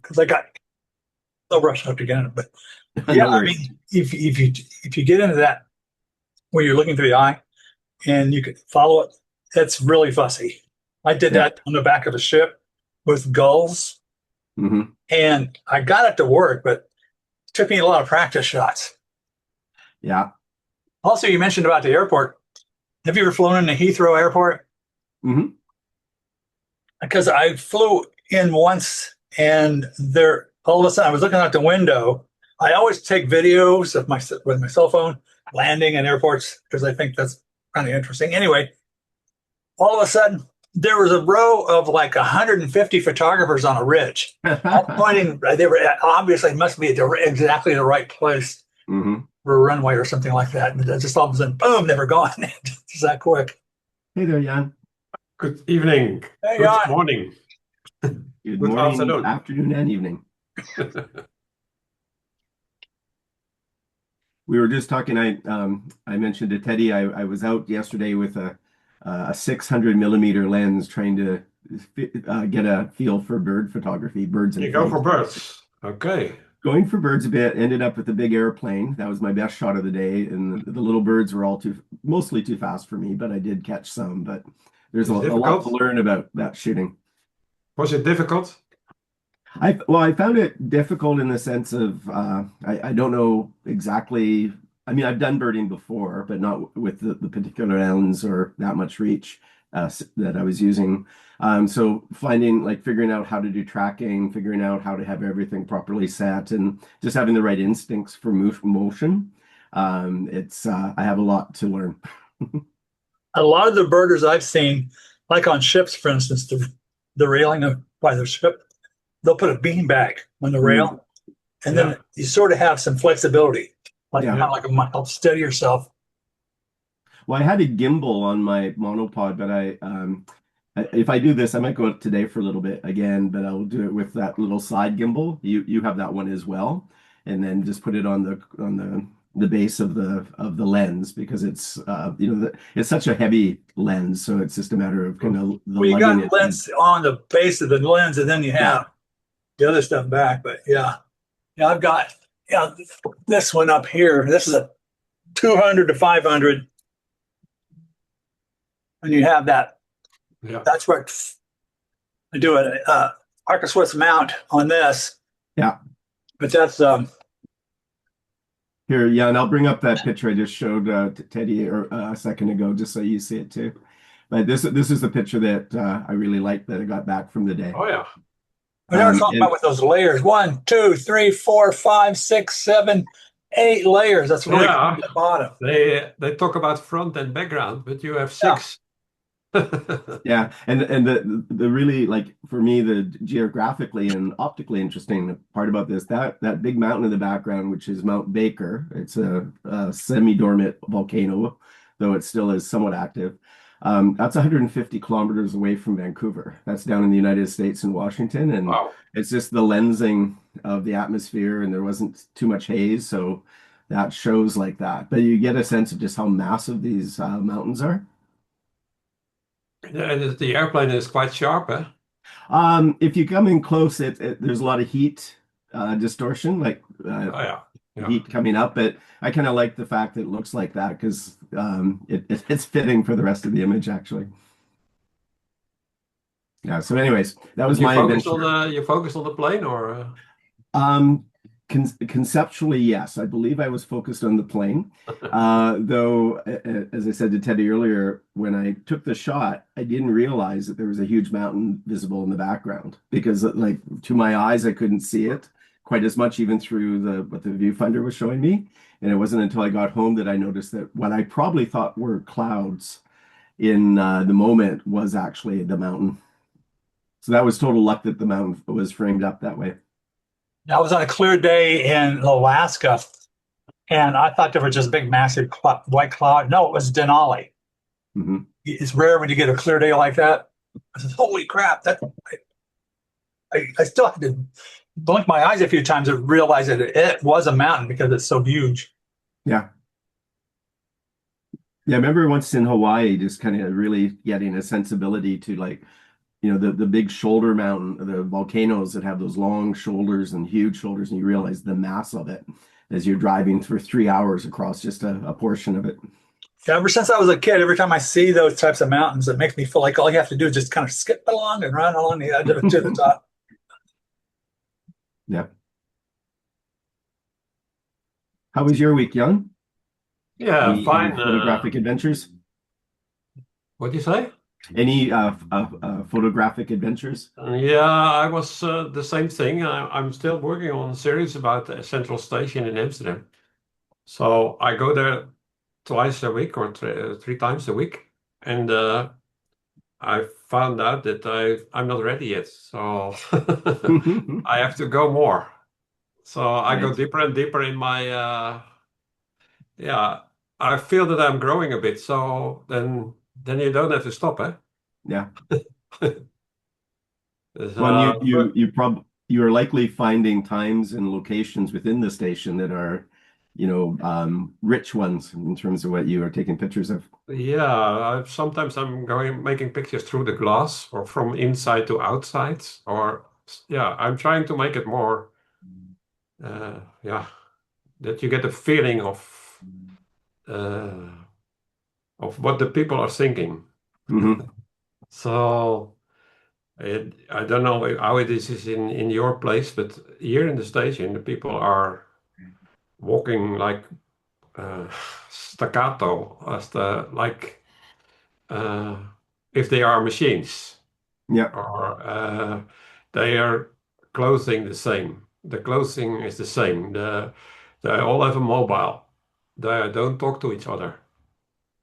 because I got no rush up to get in it. But yeah, No I worries. mean, if you get into that where you're looking through the eye and you can follow it, it's really fussy. I did Yeah. that on the back of a ship with gulls, Hmm. and I got it to work, but it took me a lot of practice shots. Yeah. Also, you mentioned about the airport. Have you ever flown into Heathrow Airport? Hmm. Because I flew in once, and there all of a sudden I was looking out the window. I always take videos of my with my cell phone landing in airports because I think that's kind of interesting. Anyway, all of a sudden there was a row of like 150 photographers on a ridge, all pointing. They were obviously must be at exactly the right place Hmm. for a runway or something like that. And just all of a sudden, boom, they were gone. Just that quick. Hey there, Jan. Good evening, Hey, good on. morning, Good good morning, afternoon. afternoon, and evening. We were just talking. I mentioned to Teddy I was out yesterday with a 600 millimeter lens trying to get a feel for bird photography, birds and You go flight. for birds. Okay. Going for birds a bit, ended up with a big airplane. That was my best shot of the day, and the little birds were mostly too fast for me, but I did catch some. But there's a It's lot to difficult. learn about that shooting. Was it difficult? I found it difficult in the sense of I don't know exactly. I mean, I've done birding before, but not with the particular lens or that much reach that I was using. So finding like figuring out how to do tracking, figuring out how to have everything properly set, and just having the right instincts for motion. It's I have a lot to learn. A lot of the birders I've seen, like on ships, for instance, the railing of by the ship, they'll put a bean bag on the Mm, rail, and then Yeah, you sort of have some flexibility, like kind yeah. of yeah. like a help steady yourself. Well, I had a gimbal on my monopod, but if I do this, I might go out today for a little bit again, but I'll do it with that little side gimbal. You have that one as well, and then just put it on the base of the lens because it's it's such a heavy lens, so it's just a matter of kind of the Well, you lugging got it. lens on the base of the lens, and then you Yeah, have the other stuff back. But yeah, yeah, I've got yeah this one up here. This is a 200 to 500, and you have that. Yeah. That's what I do an Arca Swiss mount on this, yeah. but that's Here, yeah, and I'll bring up that picture I just showed Teddy a second ago, just so you see it too. But this is the picture that I really liked that I got back from the day. Oh, yeah. we never talked about And with those layers. One, two, three, four, five, six, seven, 8 layers. That's really cool Yeah, at the bottom. they talk about front and background, but you have Yeah. six. yeah, and the really like for me the geographically and optically interesting part about this that big mountain in the background, which is Mount Baker. It's a semi-dormant volcano, though it still is somewhat active. That's 150 kilometers away from Vancouver. That's down in the United States in Washington, and Wow. it's just the lensing of the atmosphere, and there wasn't too much haze, so that shows like that. But you get a sense of just how massive these mountains are. Yeah, and the airplane is quite sharp, eh? If you come in close, there's a lot of heat distortion, like Oh, yeah. Yeah. heat coming up. But I kind of like the fact that it looks like that because it's fitting for the rest of the image, actually. Yeah. So, anyways, that But was my adventure. you focused on the plane or Um, conceptually, yes, I believe I was focused on the plane. Though, as I said to Teddy earlier, when I took the shot, I didn't realize that there was a huge mountain visible in the background because, like, to my eyes, I couldn't see it quite as much, even through the what the viewfinder was showing me. And it wasn't until I got home that I noticed that what I probably thought were clouds in the moment was actually the mountain. So that was total luck that the mountain was framed up that way. I was on a clear day in Alaska, and I thought there was just big, massive white cloud. No, it was Denali. Hmm. It's rare when you get a clear day like that. I said, "Holy crap!" I still had to blink my eyes a few times to realize that it was a mountain because it's so huge. Yeah. Yeah, I remember once in Hawaii, just kind of really getting a sensibility to like the big shoulder mountain, the volcanoes that have those long shoulders and huge shoulders, and you realize the mass of it as you're driving for 3 hours across just a portion of it. Yeah, ever since I was a kid, every time I see those types of mountains, it makes me feel like all you have to do is just kind of skip along and run along the edge of it to the top. Yeah. How was your week, Young? Yeah, Any fine. photographic adventures? What do you say? Any photographic adventures? Yeah, I was the same thing. I'm still working on a series about the Central Station in Amsterdam. So I go there twice a week or three times a week, and I found out that I'm not ready yet. So I have to go more. So I go Right. deeper and deeper in my yeah. I feel that I'm growing a bit. So then you don't have to stop, eh? Yeah. Well, and But you are likely finding times and locations within the station that are, rich ones in terms of what you are taking pictures of. yeah, sometimes I'm going making pictures through the glass or from inside to outside, or yeah, I'm trying to make it more, yeah, that you get a feeling uh, of what the people are thinking. Hmm. So I don't know how it is in your place, but here in the station, the people are walking like uh, staccato, as the like uh, if they are machines. Yeah. Or they are clothing the same. The clothing is the same. They all have a mobile. They don't talk to each other.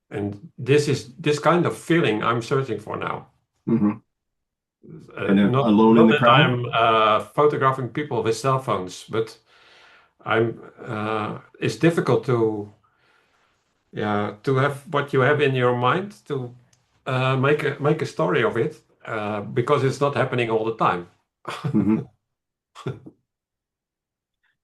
And this is this kind of feeling I'm searching for now. Hmm. Kind of Not alone in not the that crowd. I'm photographing people with cell phones, but I'm it's difficult to yeah to have what you have in your mind to make a story of it because it's not happening all the time. Hmm.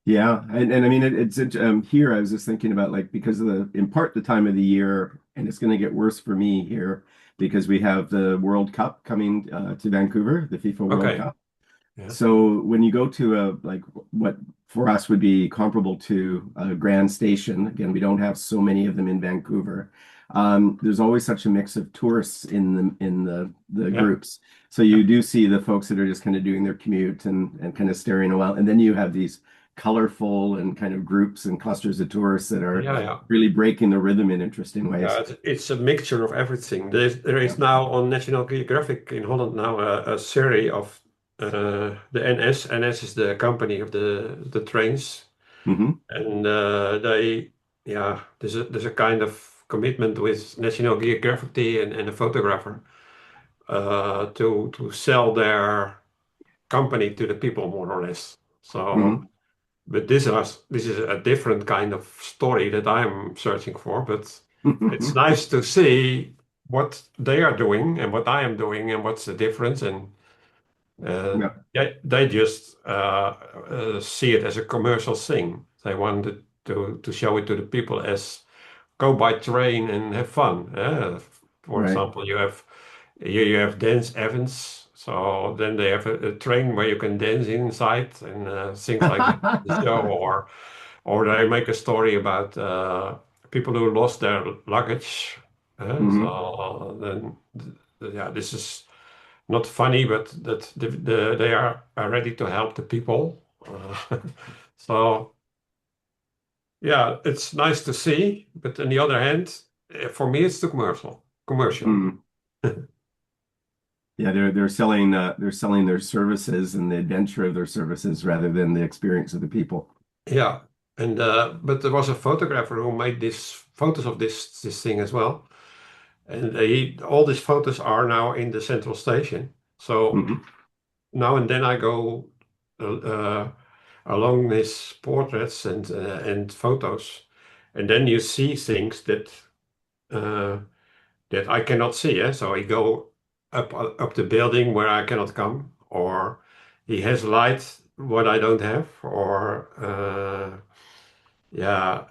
Yeah, and I mean here. I was just thinking about like because of the in part the time of the year, and it's going to get worse for me here because we have the World Cup coming to Vancouver, the FIFA World Okay. Cup. Yeah. So when you go to a like what for us would be comparable to a grand station, again, we don't have so many of them in Vancouver. There's always such a mix of tourists in the Yeah. groups. So Yeah. you do see the folks that are just kind of doing their commute and kind of staring a while. And then you have these colorful and kind of groups and clusters of tourists that are Yeah. Yeah. really breaking the rhythm in interesting Yeah. ways. It's a mixture of everything. There Yeah. is now on National Geographic in Holland now a series of the NS. NS is the company of the trains, Hmm. and they yeah there's a kind of commitment with National Geographic and a photographer to sell their company to the people more or less. So. Hmm. But this is a different kind of story that I'm searching for. But it's nice to see what they are doing and what I am doing and what's the difference. And Yeah. they just see it as a commercial thing. They wanted to show it to the people as go by train and have fun. For Right. example, you have dance events, so then they have a train where you can dance inside and things like that. The show, or they make a story about people who lost their luggage. Hmm. So then, yeah, this is not funny, but that they are ready to help the people. So. Yeah, it's nice to see, but on the other hand, for me, it's too commercial. Commercial. Hmm. Yeah, they're selling their services and the adventure of their services rather than the experience of the people. Yeah, and but there was a photographer who made these photos of this thing as well, and all these photos are now in the central station. So Hmm. now and then I go along his portraits and photos, and then you see things uh, that I cannot see. So he go up the building where I cannot come, or he has light what I don't have, or yeah.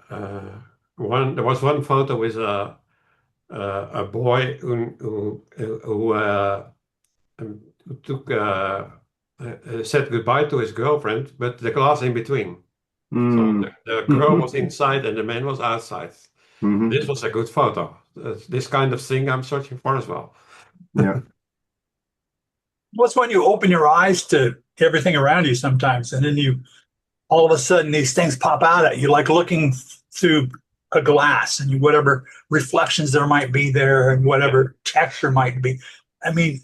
One there was one photo with a boy who who took said goodbye to his girlfriend, but the glass in between. So Mm. the girl was inside and the man was outside. Hmm. This was a good photo. This kind of thing I'm searching for as well. Yeah. What's when you open your eyes to everything around you sometimes, and then you all of a sudden these things pop out at you, like looking through a glass, and whatever reflections there might be there, and Yeah. whatever texture might be. I mean,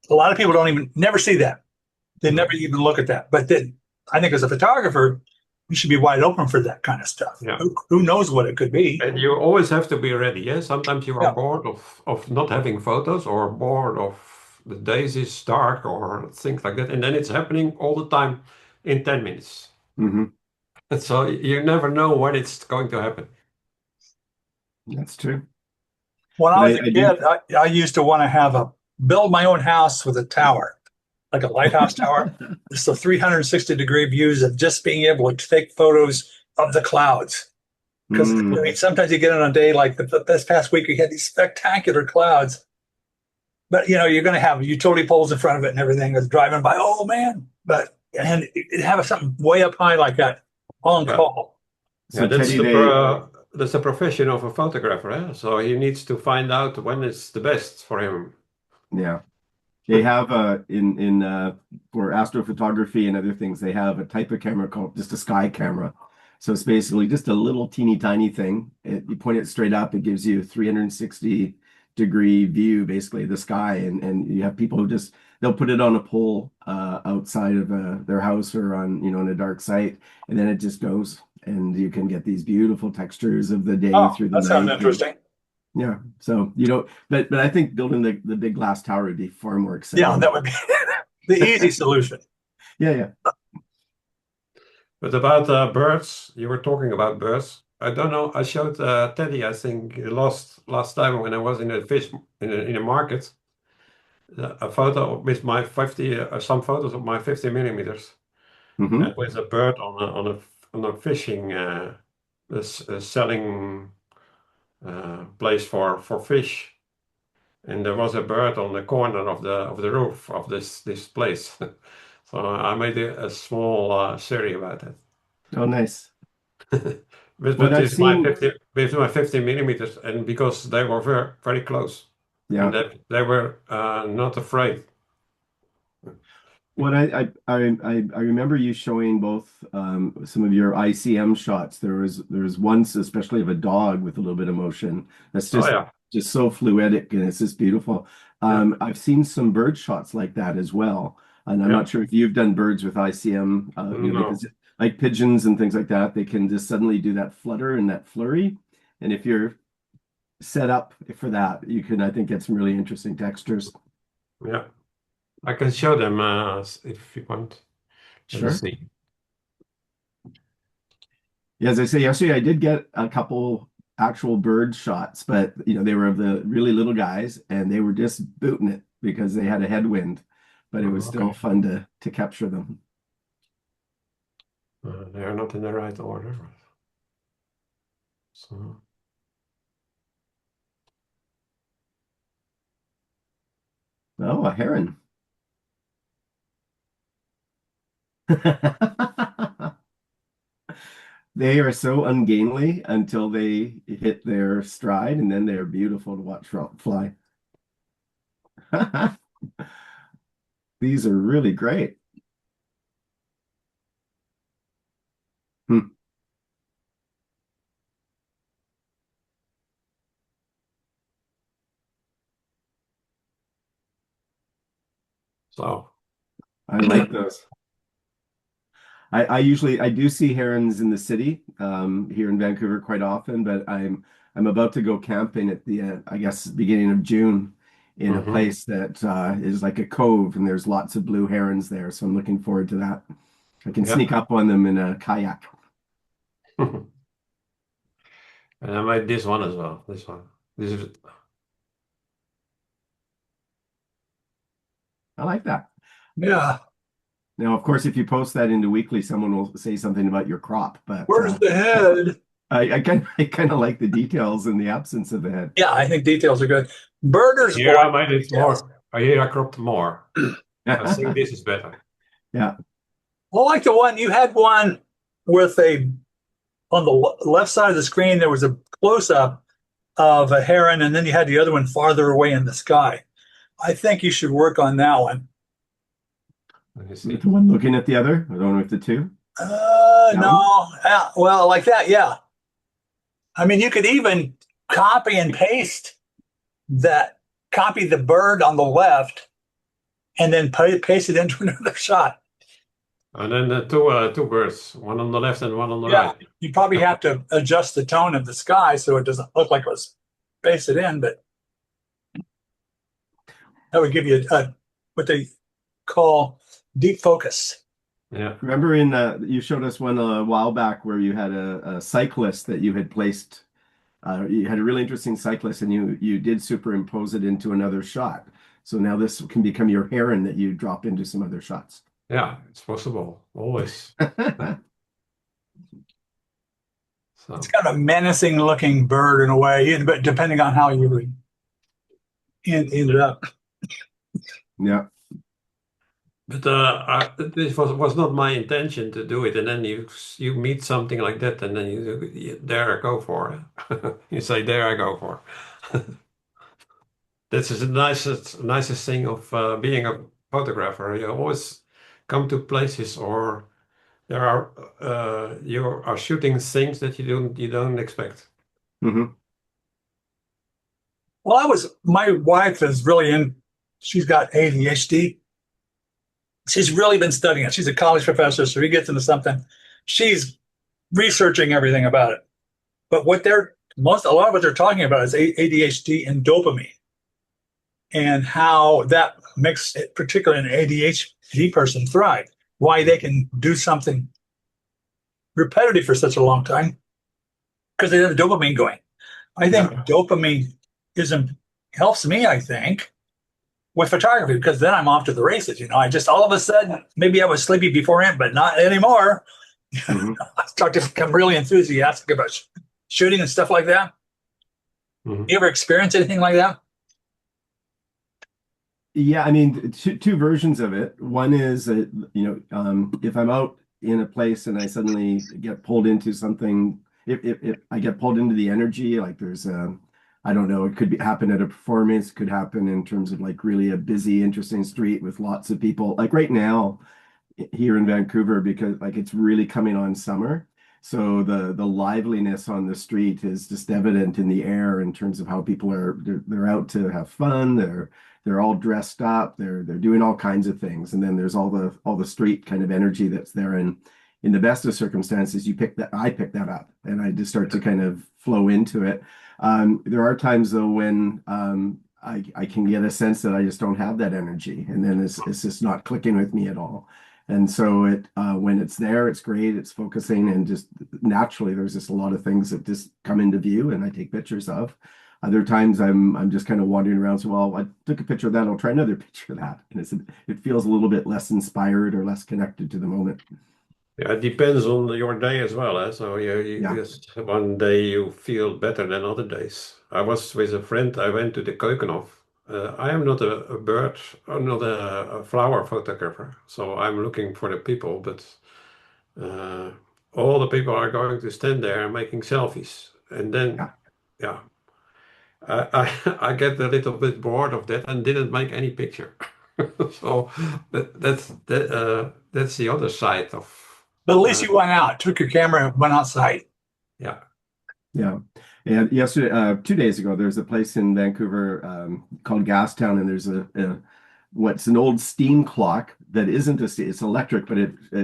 a lot of people don't even never see that. They never No. even look at that. But then I think as a photographer, you should be wide open for that kind of stuff. Yeah. Who knows what it could be? And you always have to be ready. Yeah. Sometimes you are Yeah. bored of not having photos or bored of the days is dark or things like that. And then it's happening all the time in 10 minutes. Hmm. And so you never know when it's going to happen. That's true. When I But was a I do. kid, I used to want to build my own house with a tower, like a lighthouse tower. So 360-degree views of just being able to take photos of the clouds. Because I Mm. mean, sometimes you get on a day like this past week, we had these spectacular clouds. But you're going to have utility poles in front of it and everything that's driving by. Oh man! But and it have something way up high like that on Yeah. call. Yeah, So Teddy, that's the profession of a photographer. Eh? So he needs to find out when it's the best for him. yeah, they have in for astrophotography and other things, they have a type of camera called just a sky camera. So it's basically just a little teeny tiny thing. You point it straight up, it gives you a 360-degree view, basically of the sky, and you have people who just they'll put it on a pole outside of their house or on in a dark site, and then it just goes, and you can get these beautiful textures of the day Oh, through the that sounds night. interesting. Yeah. So but I think building the big glass tower would be far more Yeah, exciting. that would be the easy solution. Yeah, yeah. But about birds, you were talking about birds. I don't know. I showed Teddy, I think, last time when I was in a fish in a market, a photo with my 50, some photos of my 50 millimeters, Hmm. with a bird on a fishing selling place for fish. And there was a bird on the corner of the roof of this place. So I made a small series about that. Oh, nice. With What I've seen, with my 50 millimeters, and because they were very very close, and yeah. they were not afraid. What I remember you showing both some of your ICM shots. There was once, especially of a dog with a little bit of motion. That's Oh just yeah, just so fluidic and it's just beautiful. yeah, I've seen some bird shots like that as well, and I'm yeah. not sure if you've done birds with ICM, No, because like pigeons and things like that, they can just suddenly do that flutter and that flurry, and if you're set up for that, you can I think get some really interesting textures. yeah. I can show them if you want. Let me Sure. see. Yeah, as I say, yesterday I did get a couple actual bird shots, but they were of the really little guys and they were just booting it because they had a headwind, but it was Oh, still okay. fun to capture them. They are not in the right order. So Oh, a heron. They are so ungainly until they hit their stride, and then they're beautiful to watch fly. These are really great. Hmm. so I like those. I do see herons in the city here in Vancouver quite often, but I'm about to go camping at the I guess beginning of June in a mhm, place that is like a cove, and there's lots of blue herons there, so I'm looking forward to that. I can yeah. sneak up on them in a kayak. And I made this one as well. This one. This is I like that. Yeah. Now, of course, if you post that into Weekly, someone will say something about your crop, but Where's the I head? I kind of like the details in the absence of the head. Yeah, I think details are good. Birders here. I like made it details. more. Here I cropped more. I think this is better. Yeah. Well, like the one you had one with on the left side of the screen, there was a close up of a heron, and then you had the other one farther away in the sky. I think you should work on that one. Let me With see. the one looking at the other, or the one with the two? That No, well, like that, yeah. I mean, you could even copy and paste that, copy the bird on the left, and then paste it into another shot. And then two birds, one on the left and one on the Yeah, right. you probably have to adjust the tone of the sky so it doesn't look like it was pasted in, but that would give you what they call deep focus. Yeah. Remember you showed us one a while back where you had a cyclist that you had placed. You had a really interesting cyclist, and you did superimpose it into another shot. So now this can become your heron that you drop into some other shots. Yeah, it's possible. Always. So It's kind of a menacing looking bird in a way, but depending on how you ended up. Yeah. but this was not my intention to do it. And then you meet something like that, and then there I go for it. You say, there I go for it. This is the nicest thing of being a photographer. You always come to places, or there are you are shooting things that you don't expect. Hmm. Well, my wife is really she's got ADHD. She's really been studying it. She's a college professor, so he gets into something. She's researching everything about it. But a lot of what they're talking about is ADHD and dopamine, and how that makes it, particularly an ADHD person, thrive. Why they can do something repetitive for such a long time because they have dopamine going. I think Yeah. dopamine helps me, I think, with photography, because then I'm off to the races. I just all of a sudden, maybe I was sleepy beforehand, but not anymore. Hmm. I start to become really enthusiastic about shooting and stuff like that. Mhm. You ever experience anything like that? Yeah, I mean, two versions of it. One is that, if I'm out in a place and I suddenly get pulled into something, if I get pulled into the energy, like I don't know, it could happen at a performance, could happen in terms of like really a busy, interesting street with lots of people. Like right now here in Vancouver, because like it's really coming on summer. So the liveliness on the street is just evident in the air in terms of how people they're out to have fun. They're all dressed up. They're doing all kinds of things. And then there's all the street kind of energy that's there. And in the best of circumstances, I pick that up and I just start to kind of flow into it. There are times though when I can get a sense that I just don't have that energy, and then it's just not clicking with me at all. And so when it's there, it's great. It's focusing, and just naturally, there's just a lot of things that just come into view, and I take pictures of. Other times, I'm just kind of wandering around. So, well, I took a picture of that. I'll try another picture of that, and it feels a little bit less inspired or less connected to the moment. Yeah, it depends on your day as well. So Yeah. just one day you feel better than other days. I was with a friend. I went to the Keukenhof. I am not a bird, or not a flower photographer, so I'm looking for the people. But uh, all the people are going to stand there and making selfies, and then Yeah. yeah, I get a little bit bored of that and didn't make any picture. So that's the other side of. But at least Uh, you went out, took your camera, and went outside. yeah. Yeah. And yesterday, 2 days ago, there's a place in Vancouver called Gastown, and there's what's an old steam clock that isn't it's electric, but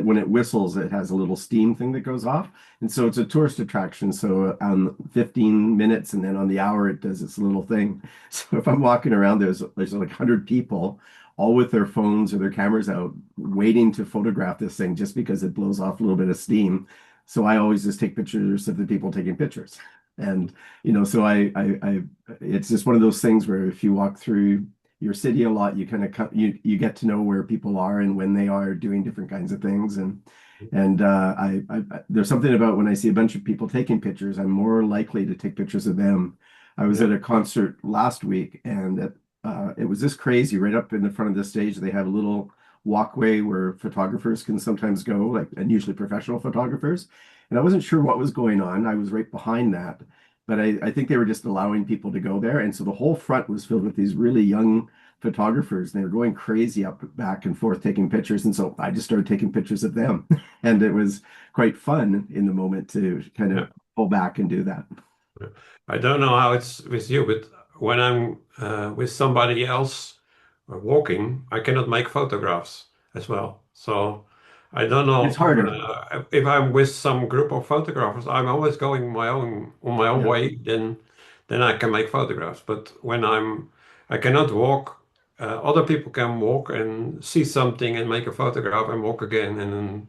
when it whistles, it has a little steam thing that goes off. And so it's a tourist attraction. So on 15 minutes and then on the hour, it does its little thing. So if I'm walking around, there's like 100 people, all with their phones or their cameras out, waiting to photograph this thing just because it blows off a little bit of steam. So I always just take pictures of the people taking pictures. And, so it's just one of those things where if you walk through your city a lot, you kind of you get to know where people are and when they are doing different kinds of things. And there's something about when I see a bunch of people taking pictures, I'm more likely to take pictures of them. I was Yeah. at a concert last week, and it was this crazy. Right up in the front of the stage, they have a little walkway where photographers can sometimes go, like, and usually professional photographers. And I wasn't sure what was going on. I was right behind that, but I think they were just allowing people to go there. And so the whole front was filled with these really young photographers. And they were going crazy up back and forth taking pictures. And so I just started taking pictures of them. And it was quite fun in the moment to kind Yeah. of pull back and do that. I don't know how it's with you, but when I'm with somebody else walking, I cannot make photographs as well. So I don't It's know harder. if I'm with some group of photographers. I'm always going my own on my own Yeah. way. Then I can make photographs. But when I cannot walk. Other people can walk and see something and make a photograph and walk again and then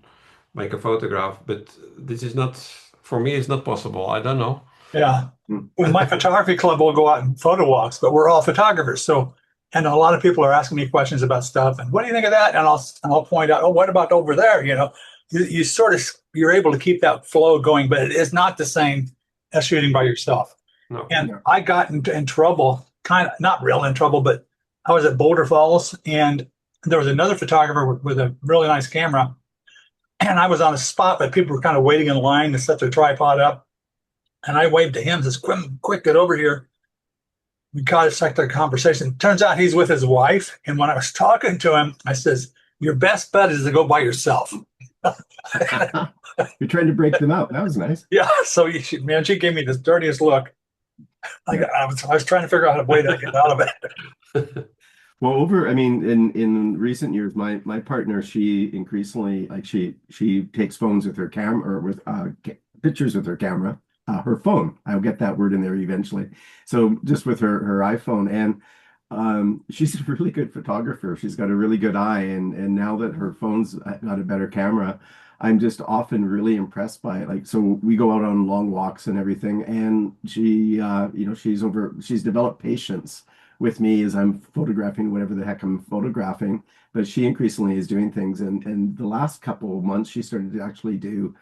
make a photograph. But this is not for me. It's not possible. I don't know. Yeah. Mm. With my photography club, we'll go out and photo walks, but we're all photographers. So, and a lot of people are asking me questions about stuff. And what do you think of that? And I'll point out, oh, what about over there? You sort of, you're able to keep that flow going, but it is not the same as shooting by yourself. No. And Yeah. I got in trouble, kind of not real in trouble, but I was at Boulder Falls and there was another photographer with a really nice camera. And I was on a spot, but people were kind of waiting in line to set their tripod up. And I waved to him, says, quick, get over here. We caught a second conversation. Turns out he's with his wife. And when I was talking to him, I says, your best bet is to go by yourself. You're trying to break them up. That was nice. Yeah. So she gave me the dirtiest look. Like I was trying to figure out a way to get out of it. Well, I mean, in recent years, my partner, she increasingly, like, she takes phones with her camera, or with pictures with her camera, her phone. I'll get that word in there eventually. So just with her iPhone, and she's a really good photographer. She's got a really good eye, and now that her phone's got a better camera, I'm just often really impressed by it. Like, so we go out on long walks and everything, and she's developed patience with me as I'm photographing whatever the heck I'm photographing. But she increasingly is doing things, and the last couple of months she started to actually do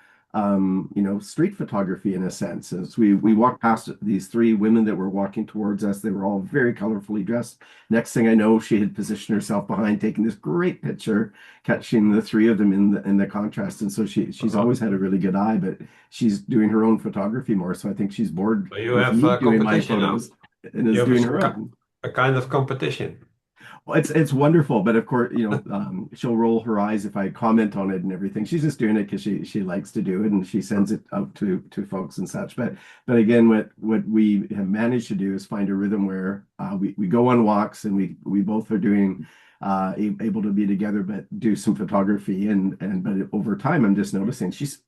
street photography in a sense. As we walked past these three women that were walking towards us, they were all very colorfully dressed. Next thing I know, she had positioned herself behind, taking this great picture, catching the three of them in the contrast. And so she's always had a really good eye, but she's doing her own photography more. So I think she's bored But you with have me doing my competition now. photos and You is have doing her own. a kind of competition. Well, it's wonderful, but of course, she'll roll her eyes if I comment on it and everything. She's just doing it because she likes to do it, and she sends it out to folks and such. But again, what we have managed to do is find a rhythm where we go on walks, and we both are doing able to be together, but do some photography, but over time, I'm just noticing she's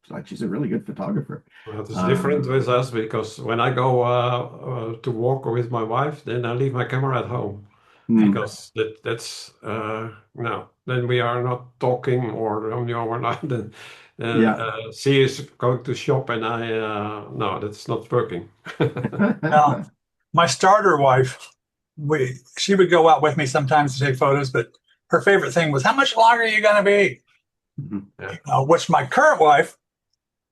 a really good photographer. Well, it's different with us because when I go to walk with my wife, then I leave my camera at home. Because that's no, then we are not talking or we're not. Then she is going to shop and I no, that's not working. Now, my starter wife, she would go out with me sometimes to take photos, but her favorite thing was, how much longer are you going to be? Yeah. Which my current wife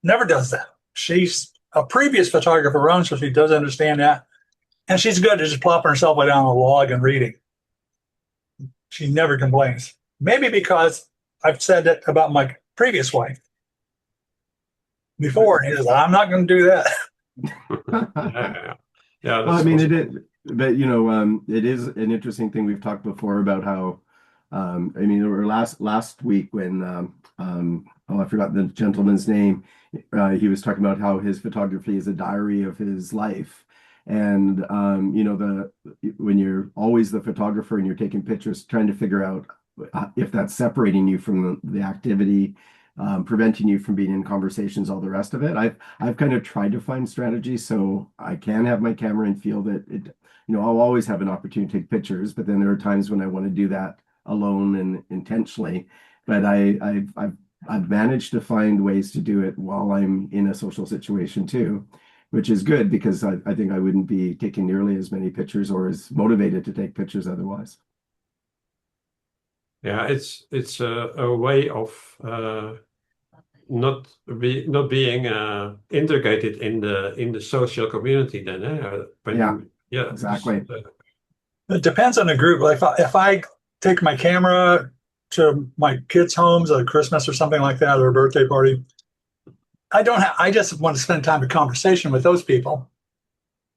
never does that. She's a previous photographer own, so she does understand that. And she's good at just plopping herself way down on a log and reading. She never complains. Maybe because I've said that about my previous wife before, and he says, I'm not going to do that. Yeah. Well, I mean, it is, but it is an interesting thing. We've talked before about how, I mean, or last week when, I forgot the gentleman's name. He was talking about how his photography is a diary of his life. And when you're always the photographer and you're taking pictures, trying to figure out if that's separating you from the activity, preventing you from being in conversations, all the rest of it. I've kind of tried to find strategies so I can have my camera and feel that I'll always have an opportunity to take pictures, but then there are times when I want to do that alone and intentionally. But I've managed to find ways to do it while I'm in a social situation too, which is good because I think I wouldn't be taking nearly as many pictures or as motivated to take pictures otherwise. Yeah, it's a way of not being integrated in the social community then. Yeah, exactly. It depends on the group. Like if I take my camera to my kids' homes at Christmas or something like that, or a birthday party, I just want to spend time in conversation with those people.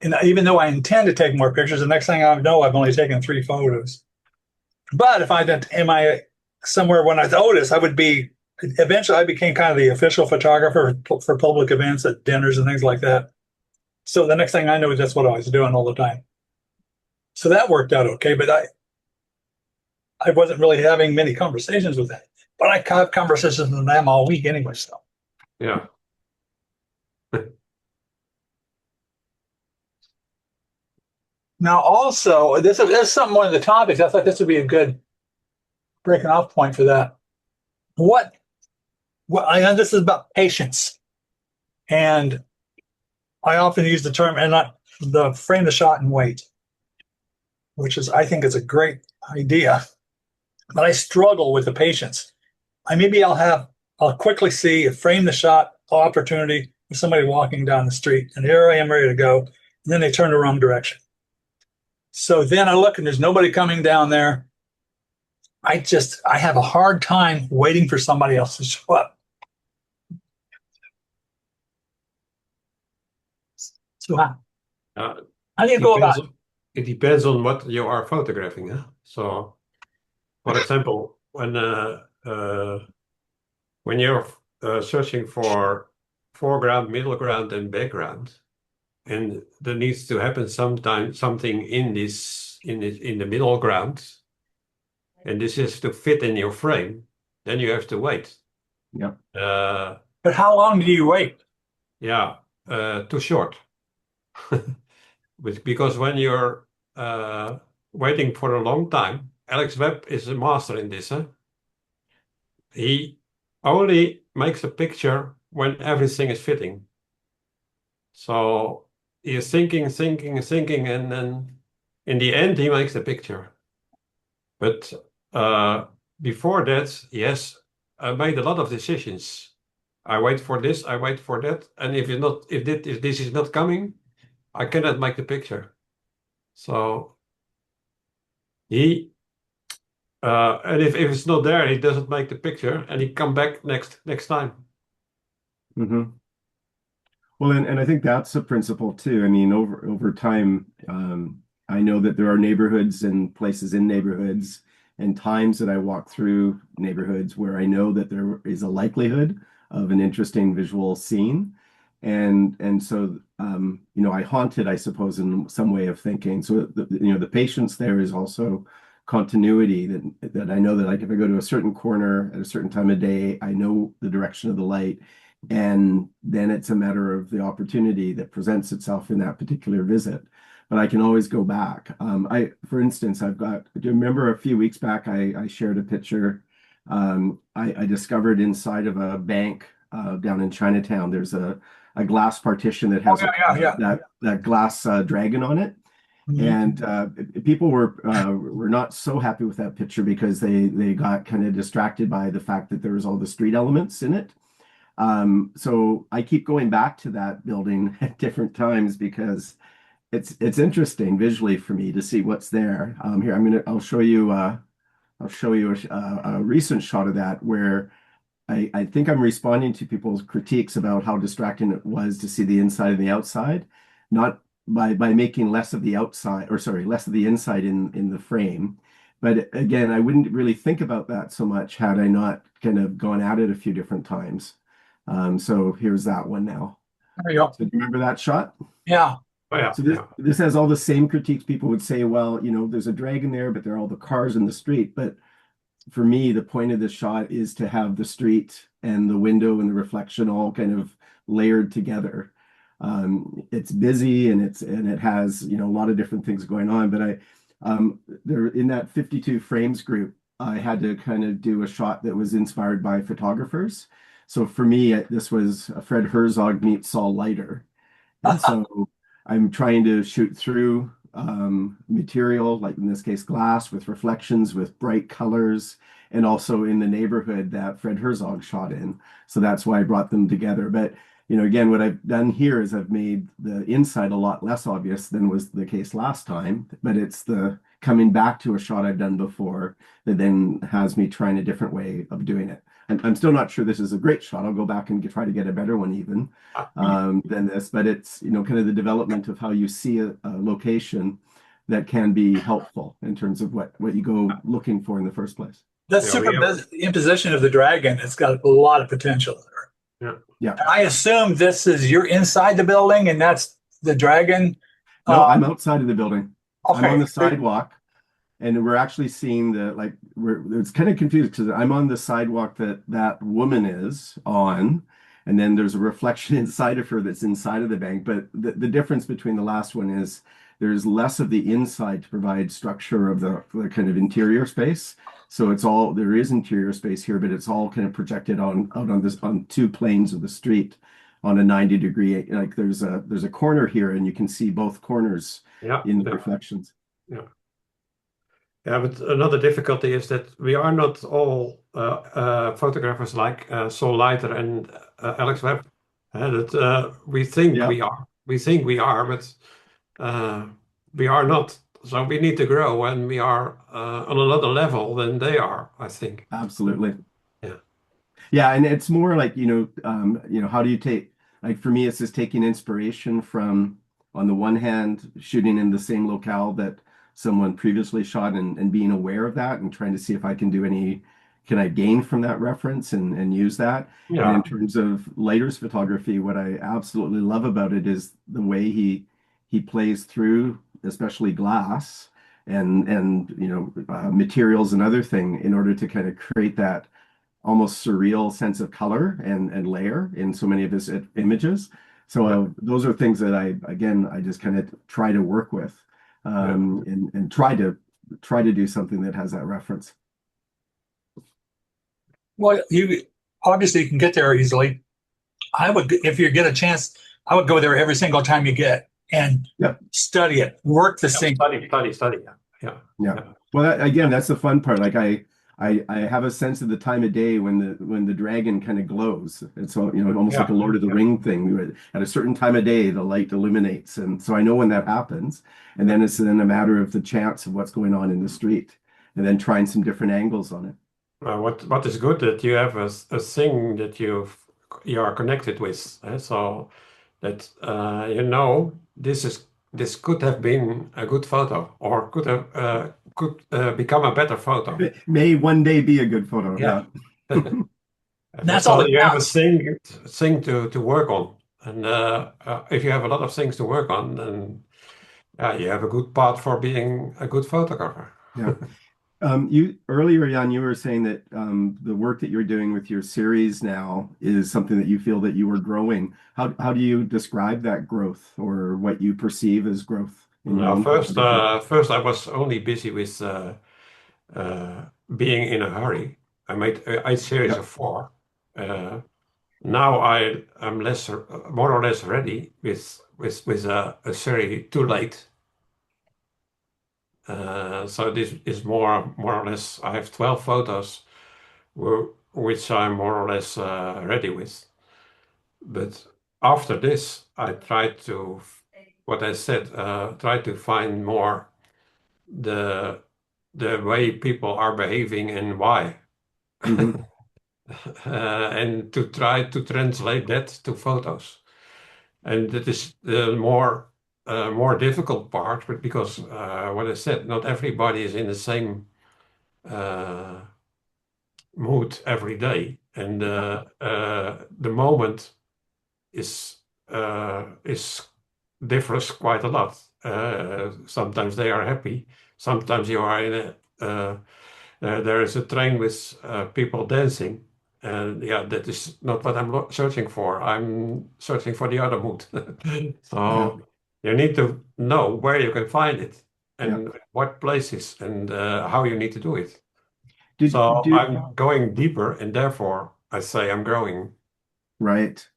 And even though I intend to take more pictures, the next thing I know, I've only taken 3 photos. But if I didn't, am I somewhere when I Otis, I would be, eventually I became kind of the official photographer for public events at dinners and things like that. So the next thing I knew, that's what I was doing all the time. So that worked out okay, but I wasn't really having many conversations with them. But I have conversations with them all week anyway. So Yeah. now also this is something one of the topics. I thought this would be a good breaking off point for that. What I this is about patience, and I often use the term and not the frame the shot and wait, which is I think is a great idea. But I struggle with the patience. I'll quickly see frame the shot opportunity with somebody walking down the street, and here I am ready to go, and then they turn the wrong direction. So then I look and there's nobody coming down there. I have a hard time waiting for somebody else to show up. So Uh, how do you go about it? It depends on what you are photographing. Huh? So, for example, when you're searching for foreground, middle ground, and background, and there needs to happen something in the middle ground, and this is to fit in your frame, then you have to wait. Yep. But how long do you wait? Yeah, too short. Because when you're waiting for a long time, Alex Webb is a master in this. Huh? He only makes a picture when everything is fitting. So he is thinking, and then in the end, he makes the picture. But before that, yes, I made a lot of decisions. I wait for this, I wait for that, and if this is not coming, I cannot make the picture. So and if it's not there, he doesn't make the picture, and he come back next time. Mm-hmm. Well, and I think that's a principle too. I mean, over time, I know that there are neighborhoods and places in neighborhoods and times that I walk through neighborhoods where I know that there is a likelihood of an interesting visual scene. And so I haunt it, I suppose, in some way of thinking. So the patience there is also continuity that I know that like if I go to a certain corner at a certain time of day, I know the direction of the light. And then it's a matter of the opportunity that presents itself in that particular visit. But I can always go back. For instance, do you remember a few weeks back, I shared a picture. I discovered inside of a bank down in Chinatown, there's a glass partition that has that glass dragon on it. Mm-hmm. And people were not so happy with that picture because they got kind of distracted by the fact that there was all the street elements in it. So I keep going back to that building at different times because it's interesting visually for me to see what's there. Here I'll show you a recent shot of that where I think I'm responding to people's critiques about how distracting it was to see the inside and the outside, not by making less of the outside, or sorry, less of the inside in the frame. But again, I wouldn't really think about that so much had I not kind of gone at it a few different times. So here's that one now. There you go. So do you remember that shot? Yeah. Oh, yeah, So yeah. this has all the same critiques. People would say, well, there's a dragon there, but there are all the cars in the street. But for me, the point of this shot is to have the street and the window and the reflection all kind of layered together. It's busy and it has a lot of different things going on. But there in that 52 frames group, I had to kind of do a shot that was inspired by photographers. So for me, this was Fred Herzog meets Saul Leiter. And so I'm trying to shoot through material, like in this case, glass with reflections, with bright colors, and also in the neighborhood that Fred Herzog shot in. So that's why I brought them together. But, again, what I've done here is I've made the inside a lot less obvious than was the case last time, but it's the coming back to a shot I've done before that then has me trying a different way of doing it. I'm still not sure this is a great shot. I'll go back and try to get a better one even than this, but it's, kind of the development of how you see a location that can be helpful in terms of what you go looking for in the first place. The superimposition of the dragon, it's got a lot of potential there. Yeah. Yeah. And I assume you're inside the building and that's the dragon. No, I'm outside of the building. Okay. I'm on the sidewalk, and we're actually seeing it's kind of confused because I'm on the sidewalk that woman is on, and then there's a reflection inside of her that's inside of the bank. But the difference between the last one is there's less of the inside to provide structure of the kind of interior space. So there is interior space here, but it's all kind of projected out on two planes of the street on a 90-degree. Like there's a corner here, and you can see both corners in the reflections. Yeah. Yeah, but another difficulty is that we are not all photographers like Sol Leiter and Alex Webb. We think we are. We think we are, but we are not. So we need to grow, and we are on another level than they are, I think. Absolutely. Yeah. Yeah, and it's more like, how do you take, like for me, it's just taking inspiration from, on the one hand, shooting in the same locale that someone previously shot and being aware of that and trying to see if I can I gain from that reference and use that. Yeah. And in terms of Leiter's photography, what I absolutely love about it is the way he plays through, especially glass and materials and other thing in order to kind of create that almost surreal sense of color and layer in so many of his images. So those are things that I just kind of try to work with and try to do something that has that reference. Well, you obviously can get there easily. If you get a chance, I would go there every single time you get and study it, work the scene. Study. Yeah. Well, again, that's the fun part. Like I have a sense of the time of day when the dragon kind of glows. It's almost like a Lord of the Ring thing. At a certain time of day, the light illuminates, and so I know when that happens. And then it's a matter of the chance of what's going on in the street, and then trying some different angles on it. What is good that you have a thing that you are connected with, so that this could have been a good photo, or could become a better photo. It may one day be a good photo. Yeah. That's all you have a thing to work on, and if you have a lot of things to work on, then you have a good path for being a good photographer. Yeah. You earlier, Jan, you were saying that the work that you're doing with your series now is something that you feel that you are growing. How do you describe that growth, or what you perceive as growth? First I was only busy with being in a hurry. I made a series of 4. Now I'm more or less ready with a series too late. So this is more or less, I have 12 photos which I'm more or less ready with. But after this, I tried to, what I said, try to find more the way people are behaving and why. Mm-hmm. And to try to translate that to photos. And that is the more difficult part, but because what I said, not everybody is in the same mood every day, and the moment is differs quite a lot. Sometimes they are happy. Sometimes you are in there is a train with people dancing. And that is not what I'm searching for. I'm searching for the other mood. So you need to know where you can find it and what places and how you need to do it. I'm going deeper, and therefore I say I'm growing. Right.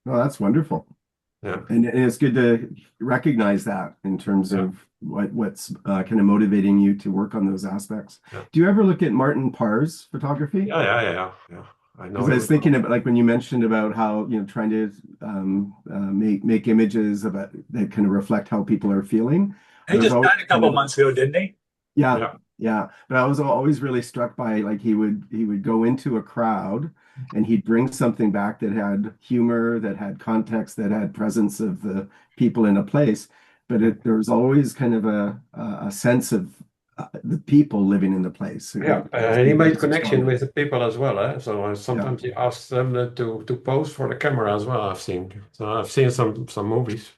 Well, that's wonderful. Yeah. And it's good to recognize that in terms of what's kind of motivating you to work on those aspects. Yeah. Do you ever look at Martin Parr's photography? Yeah. I know. Because I was thinking about, like, when you mentioned about how, trying to make images that kind of reflect how people are feeling. He just died a couple months ago, didn't he? Yeah, Yeah. yeah. But I was always really struck by like he would go into a crowd and he'd bring something back that had humor, that had context, that had presence of the people in a place. But there was always kind of a sense of the people living in the place. Yeah, he made connection with the people as well. So Yeah, sometimes he asks them to pose for the camera as well. I've seen some movies.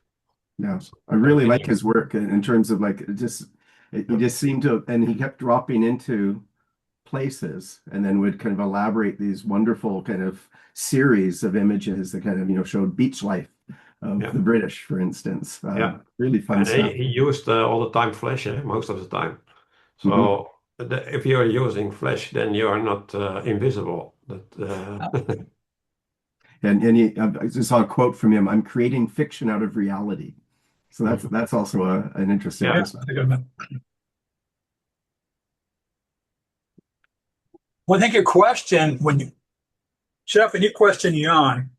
yeah. So, I really like his work in terms of like he just seemed to, and he kept dropping into places and then would kind of elaborate these wonderful kind of series of images that kind of, showed beach life of yeah, the British, for instance. yeah. Really fun And stuff. he used all the time flash, most of the time. Hmm. So if you're using flash, then you are not invisible. But And I just saw a quote from him, "I'm creating fiction out of reality." So that's also an interesting yeah, Yeah, I perspective. think well, I think your question Jeff, when you question Jan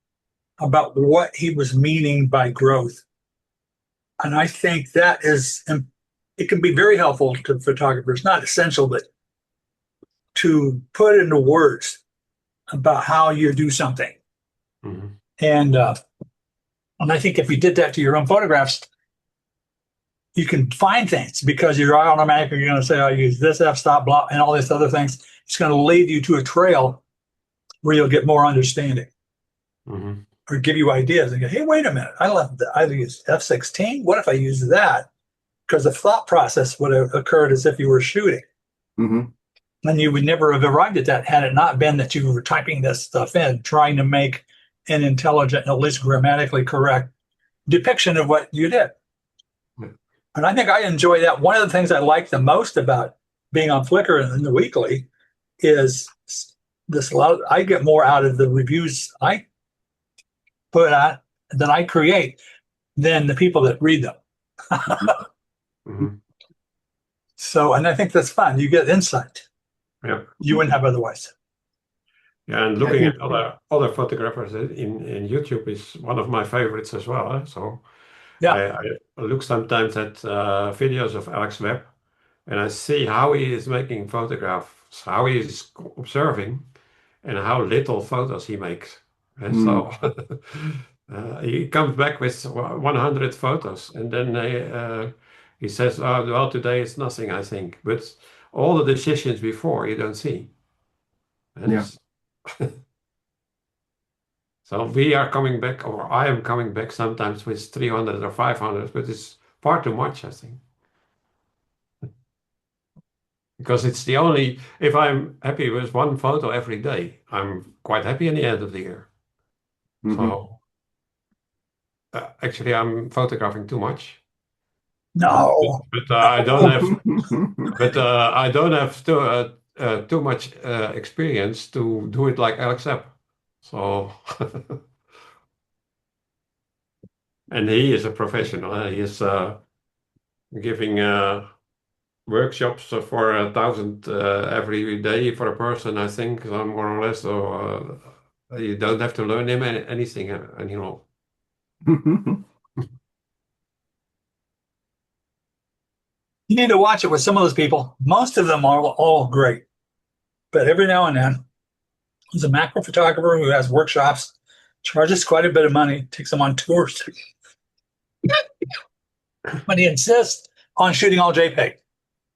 about what he was meaning by growth, and I think that it can be very helpful to photographers, not essential, but to put into words about how you do something. mhm, And I think if you did that to your own photographs, you can find things because you're automatically going to say, "I use this f-stop, blah," and all these other things. It's going to lead you to a trail where you'll get more understanding mhm. or give you ideas and go, "Hey, wait a minute! I used f16. What if I use that?" Because the thought process would have occurred as if you were shooting. Hmm. And you would never have arrived at that had it not been that you were typing this stuff in, trying to make an intelligent, at least grammatically correct depiction of what you did. And I think I enjoy that. One of the things I like the most about being on Flickr and the weekly is this. I get more out of the reviews I put out that I create than the people that read them. Mhm. So, and I think that's fun. You get insight Yeah. you wouldn't have otherwise. Yeah, and I looking think, at other photographers in YouTube is one of my favorites as well. So Yeah. I look sometimes at videos of Alex Webb, and I see how he is making photographs, how he is observing, and how little photos he makes. And mm, so he comes back with 100 photos, and then he says, "Oh, well, today it's nothing, I think." But all the decisions before you don't see. And yeah. it's So we are coming back, or I am coming back sometimes with 300 or 500, but it's far too much, I think. Because it's the only, if I'm happy with one photo every day, I'm quite happy in the end of the year. Hmm. So actually, I'm photographing too much. No. But I don't have, but I don't have too much experience to do it like Alex Epp. So, and he is a professional. He is giving workshops for 1,000 every day for a person, I think, more or less. So you don't have to learn him anything anymore. You need to watch it with some of those people. Most of them are all great, but every now and then, there's a macro photographer who has workshops, charges quite a bit of money, takes them on tours, but he insists on shooting all JPEG.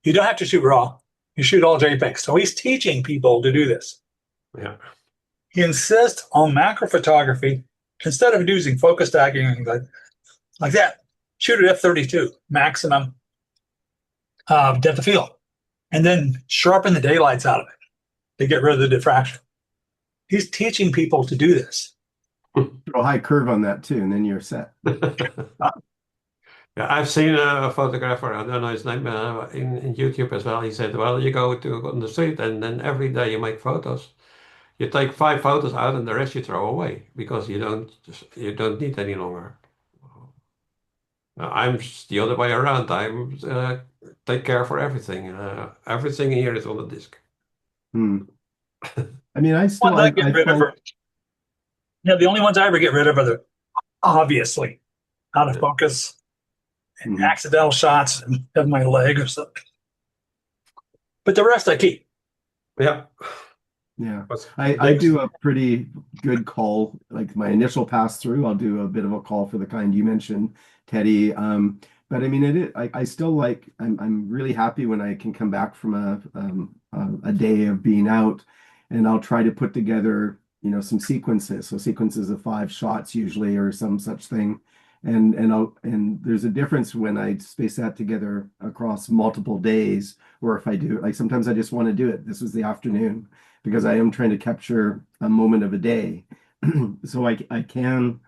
You don't have to shoot RAW. You shoot all JPEG. So he's teaching people to do this. Yeah. He insists on macro photography instead of using focus stacking like that. Shoot at f32 maximum depth of field, and then sharpen the daylights out of it to get rid of the diffraction. He's teaching people to do this. Throw a high curve on that too, and then you're set. Yeah, I've seen a photographer, I don't know his name, in YouTube as well. He said, well, you go to on the street and then every day you make photos. You take 5 photos out and the rest you throw away because you don't need any longer. I'm the other way around. I'm take care for everything. Everything here is on the disk. Hmm. I mean, Ones I get I rid of find, are, the only ones I ever get rid of are the obviously out of Yeah. focus and mhm. accidental shots of my leg or something. but the rest I keep. Yeah. Yeah. But I do a pretty good call, like my initial pass through, I'll do a bit of a call for the kind you mentioned, Teddy. But I mean, I still like, I'm really happy when I can come back from a day of being out, and I'll try to put together, some sequences. So sequences of 5 shots usually, or some such thing. And there's a difference when I space that together across multiple days, or if I do, like sometimes I just want to do it. This was the afternoon because I am trying to capture a moment of a day. So I can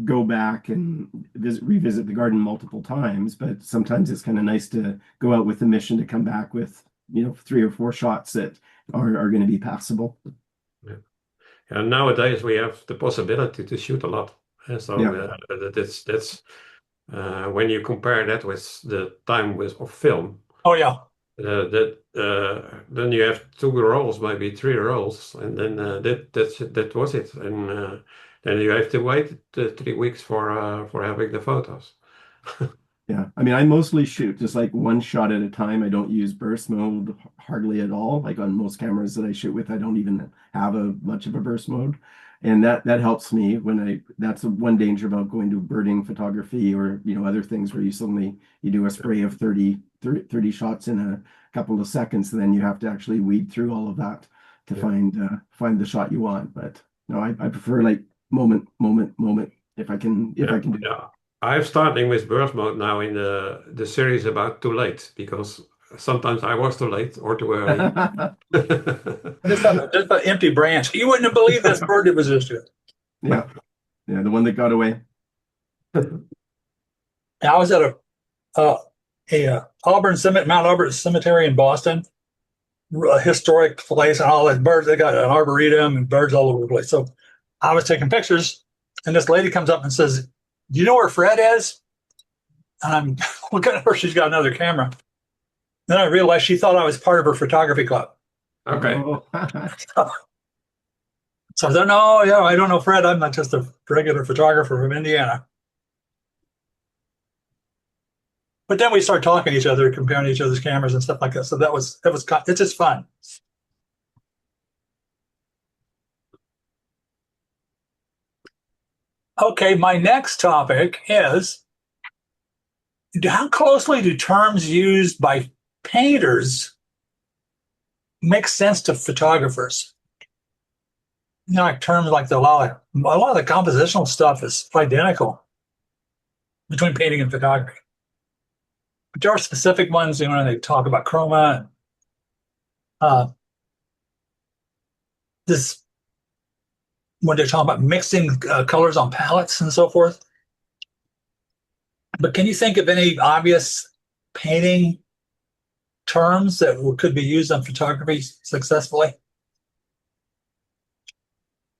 go back and revisit the garden multiple times, but sometimes it's kind of nice to go out with the mission to come back with, 3 or 4 shots that are going to be passable. yeah. And nowadays we have the possibility to shoot a lot. And so Yeah. that's when you compare that with the time with of film, Oh yeah. then you have 2 rolls, maybe 3 rolls, and then that was it. And then you have to wait 3 weeks for having the photos. Yeah, I mean, I mostly shoot just like 1 shot at a time. I don't use burst mode hardly at all. Like on most cameras that I shoot with, I don't even have much of a burst mode, and that helps me when That's one danger about going to birding photography or other things where you do a spray of 30 shots in a couple of seconds, and then you have to actually weed through all of that to Yeah. find the shot you want. But no, I prefer like moment, moment, moment if I can do it. Yeah. I'm starting with burst mode now in the series about too late, because sometimes I was too late or too early. Just an empty branch. You wouldn't have believed this bird that was just here. Yeah, yeah, the one that got away. I was at Mount Auburn Cemetery in Boston, a historic place, and all these birds. They got an arboretum and birds all over the place. So I was taking pictures, and this lady comes up and says, "Do you know where Fred is?" And I'm looking at her. She's got another camera. Then I realized she thought I was part of her photography club. Okay. Oh. So I said, "No, yeah, I don't know Fred. I'm not just a regular photographer from Indiana." But then we start talking to each other, comparing each other's cameras and stuff like that. So it's just fun. Okay, my next topic is how closely do terms used by painters make sense to photographers? Like terms like a lot of the compositional stuff is identical between painting and photography. But there are specific ones, they talk about chroma, uh, this when they're talking about mixing colors on palettes and so forth. But can you think of any obvious painting terms that could be used on photography successfully?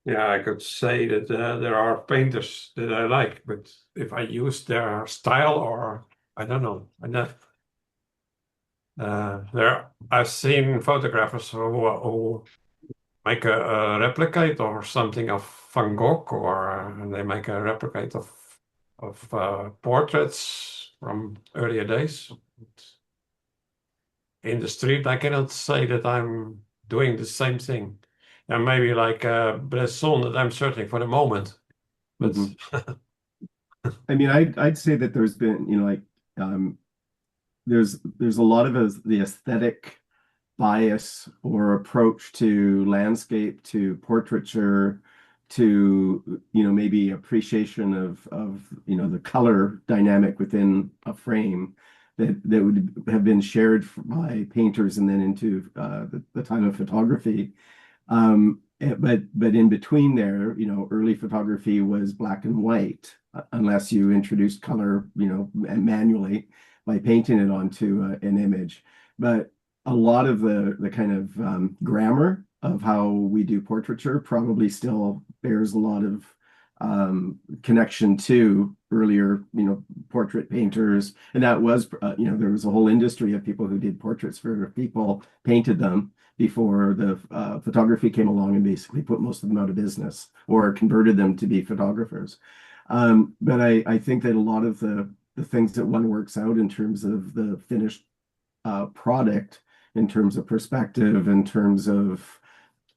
Yeah, I could say that there are painters that I like, but if I use their style, or I don't know. I've seen photographers who make a replicate or something of Van Gogh, or they make a replicate of portraits from earlier days. In the street, I cannot say that I'm doing the same thing. And maybe like Bresson that I'm searching for the moment. But I mean, I'd say that there's been, um, there's a lot of the aesthetic bias or approach to landscape, to portraiture, to maybe appreciation of the color dynamic within a frame that would have been shared by painters and then into the time of photography. But in between there, early photography was black and white, unless you introduced color, manually by painting it onto an image. But a lot of the kind of grammar of how we do portraiture probably still bears a lot of connection to earlier, portrait painters. And that was, there was a whole industry of people who did portraits for people, painted them before the photography came along and basically put most of them out of business or converted them to be photographers. But I think that a lot of the things that one works out in terms of the finished product in terms of perspective, in terms of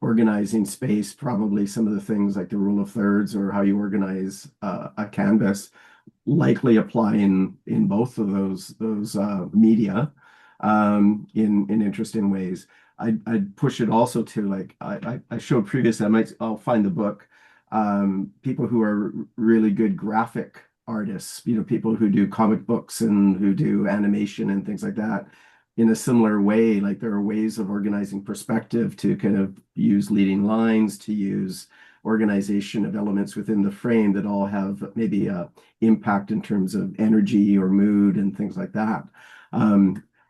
organizing space, probably some of the things like the rule of thirds or how you organize a canvas likely apply in both of those media in interesting ways. I'd push it also to, like I showed previously, I'll find the book, people who are really good graphic artists, people who do comic books and who do animation and things like that. In a similar way, like there are ways of organizing perspective to kind of use leading lines, to use organization of elements within the frame that all have maybe a impact in terms of energy or mood and things like that.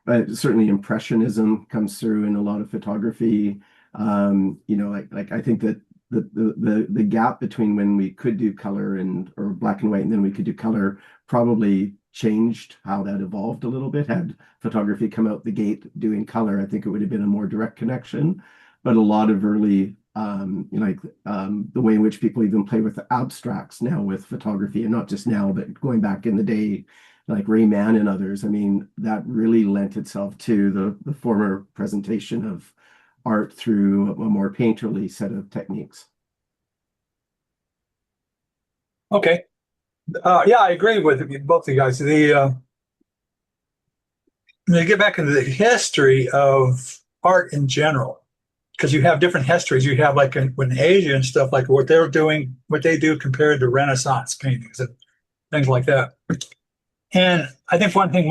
But certainly impressionism comes through in a lot of photography. Like I think that the gap between when we could do color or black and white and then we could do color probably changed how that evolved a little bit. Had photography come out the gate doing color, I think it would have been a more direct connection. But a lot of early, the way in which people even play with the abstracts now with photography, and not just now, but going back in the day, like Ray Mann and others, I mean, that really lent itself to the former presentation of art through a more painterly set of techniques. Okay. Yeah, I agree with both of you guys. To get back into the history of art in general, because you have different histories. You have like in Asia and stuff, like what they're doing, what they do compared to Renaissance paintings and things like that. And I think one thing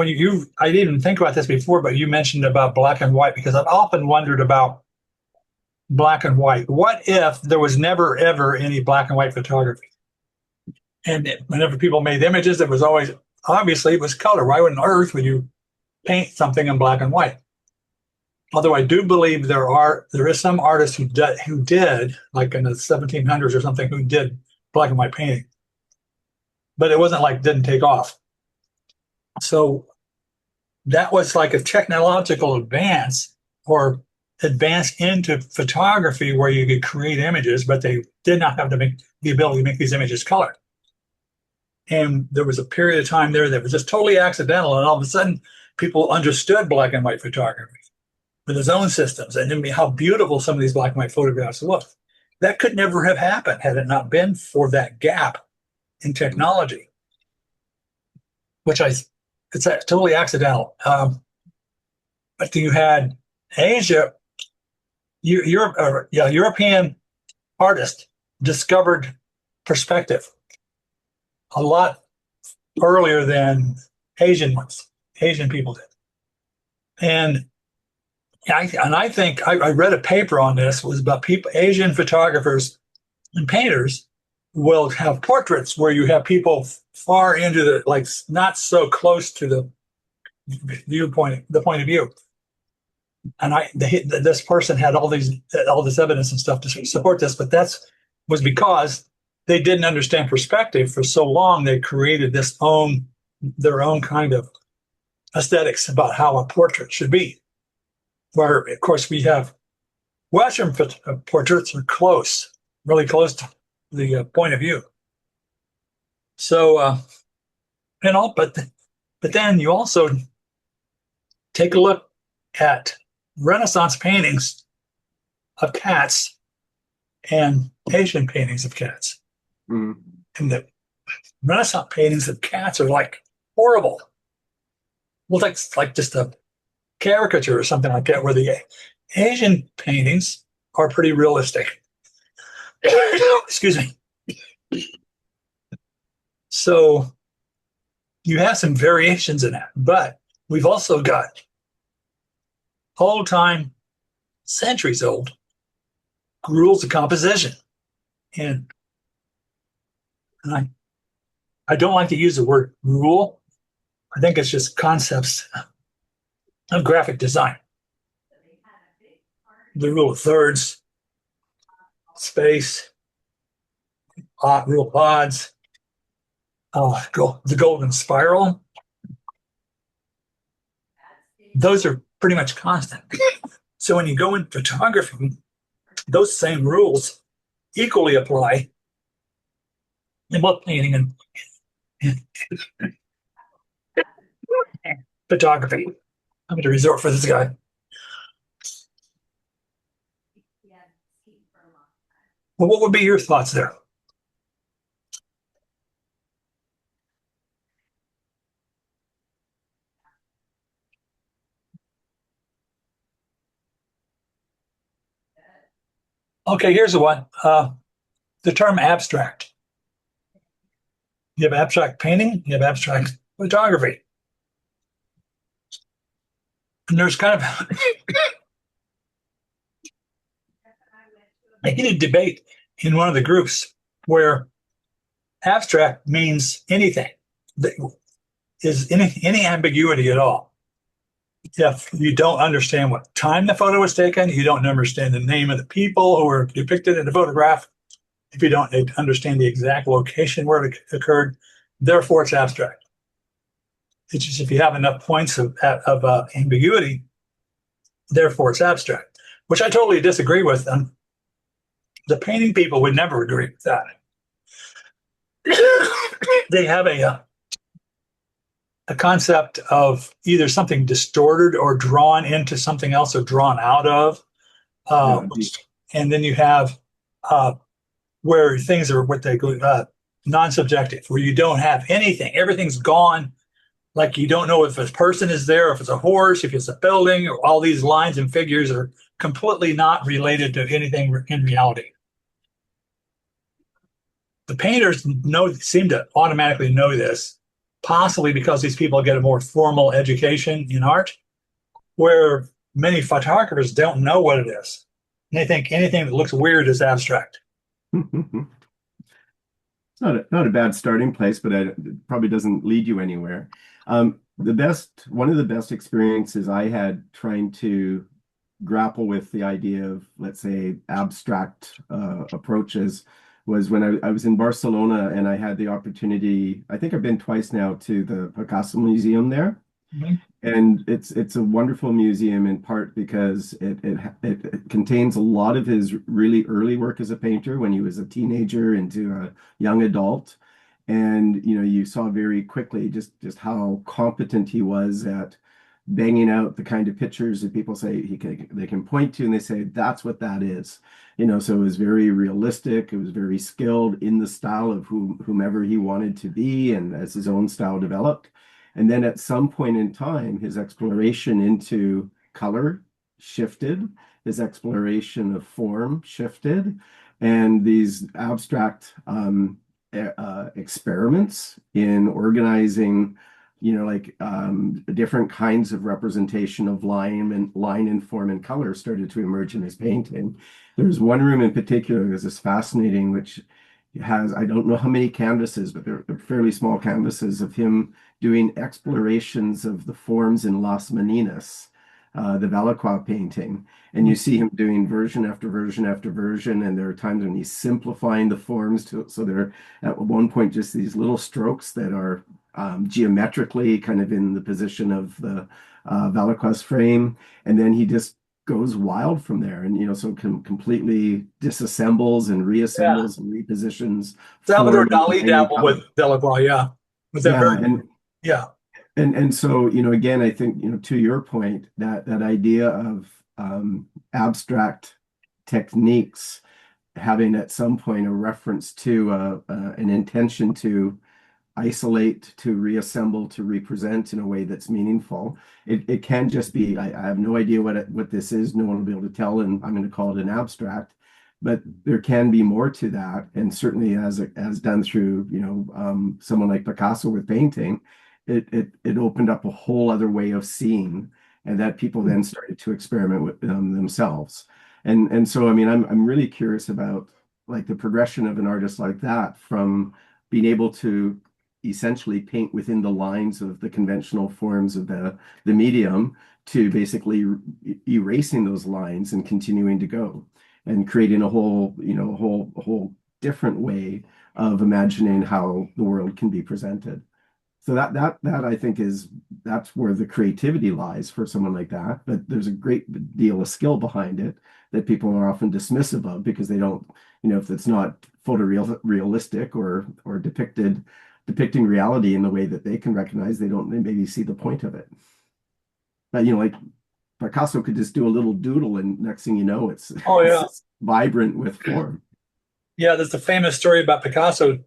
I didn't even think about this before, but you mentioned about black and white, because I've often wondered about black and white. What if there was never, ever any black and white photography? And whenever people made images, it was always, obviously, it was color. Why on earth would you paint something in black and white? Although I do believe there is some artists who did, like in the 1700s or something, who did black and white painting. But it wasn't like didn't take off. So that was like a technological advance or advance into photography where you could create images, but they did not have the ability to make these images color. And there was a period of time there that was just totally accidental, and all of a sudden people understood black and white photography with its own systems, and how beautiful some of these black and white photographs look. That could never have happened had it not been for that gap in technology, it's totally accidental. But you had Asia, European artists discovered perspective a lot earlier than Asian people did. And I think I read a paper on this, was about Asian photographers and painters will have portraits where you have people far into the, like, not so close to the point of view. And this person had all this evidence and stuff to support this, but was because they didn't understand perspective for so long. They created their own kind of aesthetics about how a portrait should be. Where, of course, we have Western portraits are really close to the point of view. So, but then you also take a look at Renaissance paintings of cats and Asian paintings of cats. Mm. And the Renaissance paintings of cats are like horrible. Well, like just a caricature or something like that, where the Asian paintings are pretty realistic. Excuse me. So you have some variations in that, but we've also got old-time, centuries old rules of composition. And I don't like to use the word rule. I think it's just concepts of graphic design. The rule of thirds, space, rule of odds, the golden spiral. Those are pretty much constant. So when you go in photography, those same rules equally apply in both painting and photography. I'm going to resort for this guy. Well, what would be your thoughts there? Okay, here's the one. The term abstract. You have abstract painting, you have abstract photography. And there's kind of a heated debate in one of the groups where abstract means anything. Is any ambiguity at all. If you don't understand what time the photo was taken, you don't understand the name of the people who were depicted in the photograph, if you don't understand the exact location where it occurred, therefore it's abstract. It's just if you have enough points of ambiguity, therefore it's abstract, which I totally disagree with them. The painting people would never agree with that. They have a concept of either something distorted or drawn into something else or drawn out of. And then you have where things are what they call non-subjective, where you don't have anything. Everything's gone. Like you don't know if a person is there, if it's a horse, if it's a building, or all these lines and figures are completely not related to anything in reality. The painters seem to automatically know this, possibly because these people get a more formal education in art, where many photographers don't know what it is. And they think anything that looks weird is abstract. It's not a bad starting place, but it probably doesn't lead you anywhere. One of the best experiences I had trying to grapple with the idea of, let's say, abstract approaches was when I was in Barcelona and I had the opportunity, I think I've been twice now to the Picasso Museum there. Mm-hmm. And it's a wonderful museum in part because it contains a lot of his really early work as a painter when he was a teenager into a young adult. And you saw very quickly just how competent he was at banging out the kind of pictures that people say they can point to and they say that's what that is. So it was very realistic. It was very skilled in the style of whomever he wanted to be and as his own style developed. And then at some point in time, his exploration into color shifted, his exploration of form shifted, and these abstract experiments in organizing, different kinds of representation of line and form and color started to emerge in his painting. There's one room in particular that is fascinating, which has, I don't know how many canvases, but they're fairly small canvases of him doing explorations of the forms in Las Meninas, the Velacroix painting. And you see him doing version after version after version. And there are times when he's simplifying the forms so they're at one point just these little strokes that are geometrically kind of in the position of the Velacroix frame. And then he just goes wild from there and so completely disassembles and reassembles and repositions. Salvador Dali dabbled with Delacroix, was that and so again I think to your point that idea of abstract techniques having at some point a reference to an intention to isolate, to reassemble, to represent in a way that's meaningful. It can just be, I have no idea what this is. No one will be able to tell, and I'm going to call it an abstract. But there can be more to that, and certainly as done through someone like Picasso with painting, it opened up a whole other way of seeing, and that people then started to experiment with themselves. And so I mean I'm really curious about like the progression of an artist like that from being able to essentially paint within the lines of the conventional forms of the medium to basically erasing those lines and continuing to go and creating a whole different way of imagining how the world can be presented. So that I think that's where the creativity lies for someone like that. But there's a great deal of skill behind it that people are often dismissive of because they don't, if it's not photorealistic or depicting reality in the way that they can recognize, they maybe see the point of it. But like Picasso could just do a little doodle and next thing you know it's vibrant with form. Yeah, there's a famous story about Picasso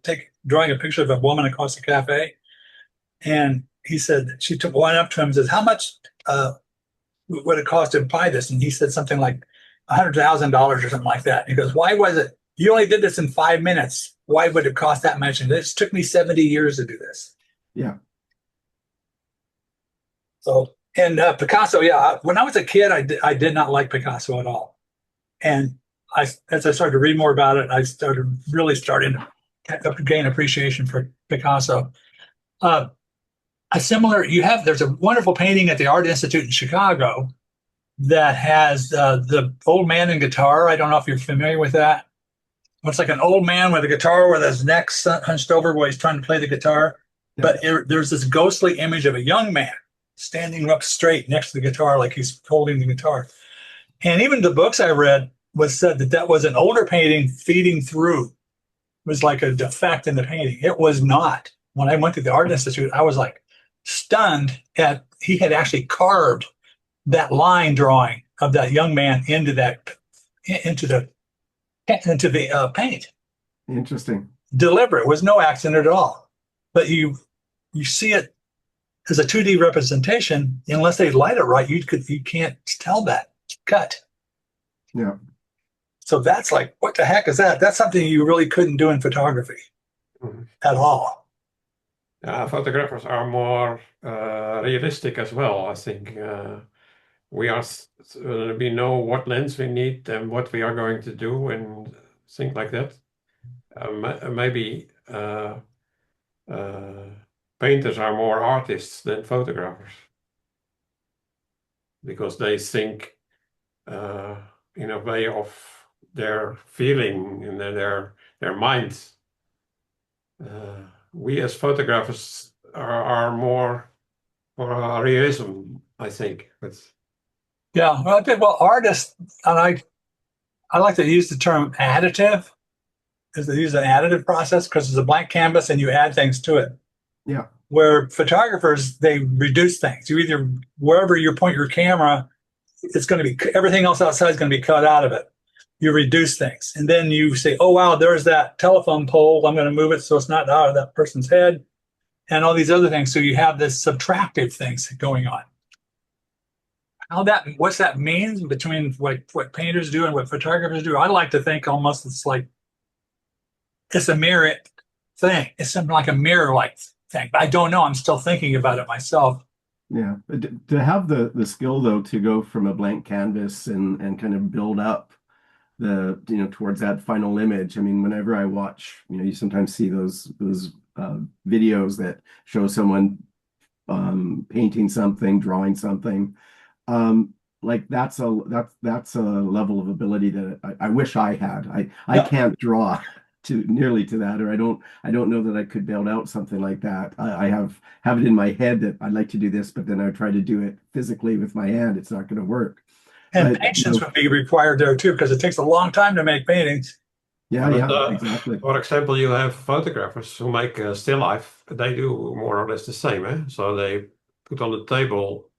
drawing a picture of a woman across the cafe. And he said, she took one up to him and says, how much would it cost to buy this? And he said something like $100,000 or something like that. He goes, why was it? You only did this in 5 minutes. Why would it cost that much? And it took me 70 years to do this. Yeah. So, and Picasso, yeah, when I was a kid, I did not like Picasso at all. And as I started to read more about it, I started really starting to gain appreciation for Picasso. Uh, there's a wonderful painting at the Art Institute in Chicago that has the old man and guitar. I don't know if you're familiar with that. It's like an old man with a guitar with his neck hunched over while he's trying to play the guitar. Yeah. But there's this ghostly image of a young man standing up straight next to the guitar, like he's holding the guitar. And even the books I read said that was an older painting feeding through. It was like a defect in the painting. It was not. When I went to the Art Institute, I was like stunned at he had actually carved that line drawing of that young man into the paint. Interesting. Deliberate. It was no accident at all. But you see it as a 2D representation, unless they light it right, you can't tell that cut. Yeah. So that's like, what the heck is that? That's something you really couldn't do in photography at all. Photographers are more realistic as well. I think we know what lens we need and what we are going to do and things like that. Maybe painters are more artists than photographers because they think in a way of their feeling and their minds. We as photographers are more for realism, I think. But yeah, well, artists, and I like to use the term additive, is to use an additive process because it's a blank canvas and you add things to it. Yeah. Where photographers, they reduce things. You either, wherever you point your camera, it's going to be, everything else outside is going to be cut out of it. You reduce things. And then you say, oh, wow, there's that telephone pole. I'm going to move it so it's not out of that person's head and all these other things. So you have this subtractive things going on. What's that means between what painters do and what photographers do? I like to think almost it's a mirror thing. It's something like a mirror-like thing. But I don't know. I'm still thinking about it myself. Yeah. To have the skill though to go from a blank canvas and kind of build up towards that final image. I mean, whenever I watch, you sometimes see those videos that show someone painting something, drawing something. Like that's a level of ability that I wish I had. I can't draw nearly to that, or I don't know that I could build out something like that. I have it in my head that I'd like to do this, but then I try to do it physically with my hand. It's not going to work. And patience would be required there too, because it takes a long time to make paintings. Yeah, exactly. For example, you have photographers who make still life. They do more or less the same. So they put on the table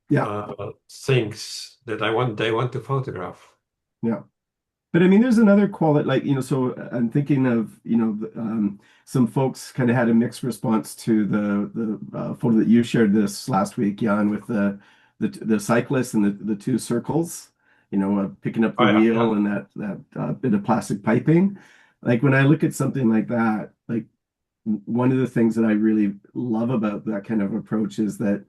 things that they want to photograph. Yeah. But I mean, there's another quality, like, so I'm thinking of, some folks kind of had a mixed response to the photo that you shared this last week, Jan, with the cyclist and the two circles, picking up the wheel and that bit of plastic piping. Like when I look at something like that, like one of the things that I really love about that kind of approach is that